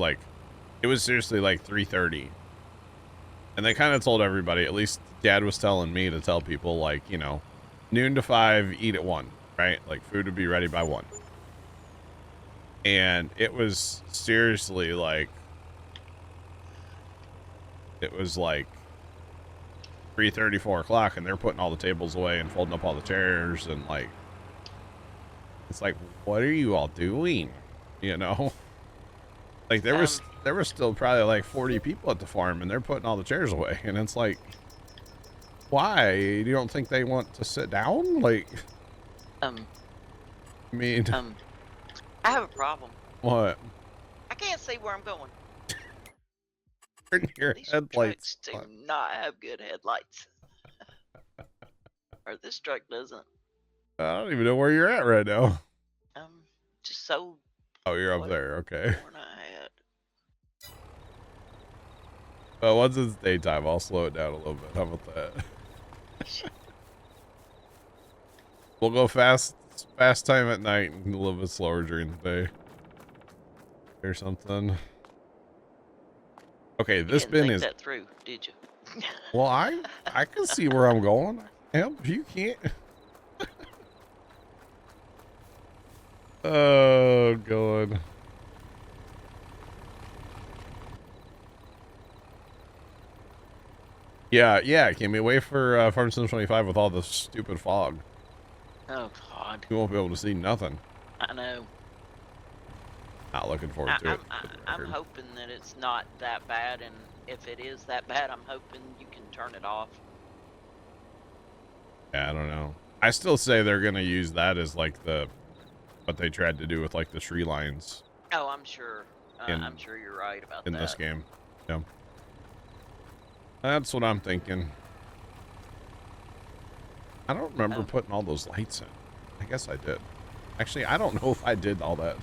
seriously like 3:30, and they kind of told everybody. At least Dad was telling me to tell people, like, you know, noon to 5, eat at 1, right? Like food would be ready by 1. And it was seriously like, it was like 3:30, 4 o'clock, and they're putting all the tables away and folding up all the chairs, and like, it's like, what are you all doing? You know, like there was still probably like 40 people at the farm, and they're putting all the chairs away, and it's like, why? You don't think they want to sit down? Like, I mean, I have a problem. what? I can't see where I'm going. Turn your These headlights trucks do on. not have good headlights. Or this truck doesn't. I don't even know where you're at right now. Just so. Oh, you're up there. Okay. Corn I had. Well, once it's daytime, I'll slow it down a little bit. How about that? We'll go fast time at night and a little bit slower during the day. Or something. Okay, this bin think is. that through, did you? Well, I can see where I'm going. Help, you can't. Oh God. Yeah. Can we wait for Farm Sim 25 with all the stupid fog? Oh God. You won't be able to see nothing. I know. Not looking forward to it. I'm hoping that it's not that bad, and if it is that bad, I'm hoping you can turn it off. Yeah, I don't know. I still say they're gonna use that as like what they tried to do with like the tree lines. Oh, I'm sure. I'm sure you're right about that. In this game. Yeah. That's what I'm thinking. I don't remember putting all those lights in. I guess I did. Actually, I don't know if I did all that.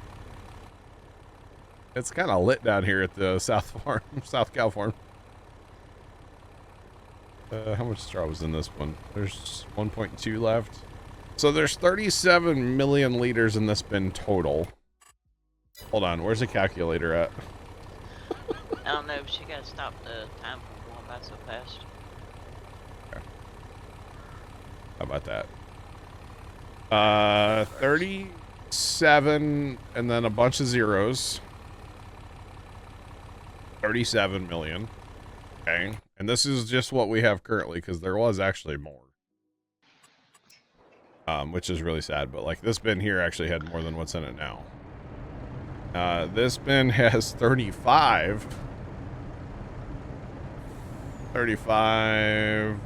It's kind of lit down here at the South Cal farm. How much straw was in this one? There's 1.2 left. So there's 37 million liters in this bin total. Hold on, where's the calculator at? I don't know, she gotta stop the time from going by so fast. Okay. How about that? 37 and then a bunch of zeros. 37 million. Okay. And this is just what we have currently, because there was actually more. Which is really sad, but like this bin here actually had more than what's in it now. This bin has 35. 35,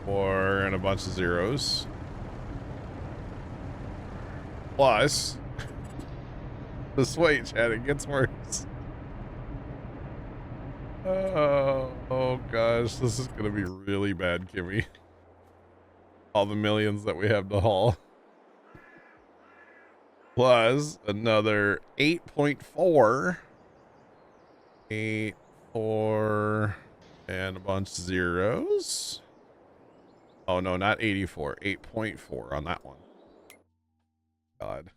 4, and a bunch of zeros. Plus, this way, Chad, it gets worse. Oh gosh, this is gonna be really bad, Kimmy. All the millions that we have to haul. Plus another 8.4. 8, 4, and a bunch of zeros. Oh no, not 84. 8.4 on that one. God.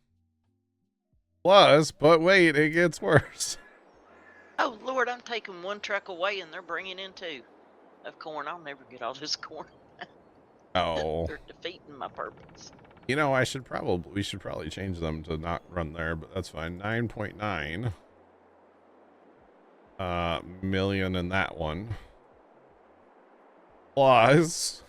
Plus, but wait, it gets worse. Oh Lord, I'm taking one truck away and they're bringing in 2 of corn. I'll never get all this corn. Oh. They're defeating my purpose. You know, we should probably change them to not run there, but that's fine. 9.9 million in that one. Plus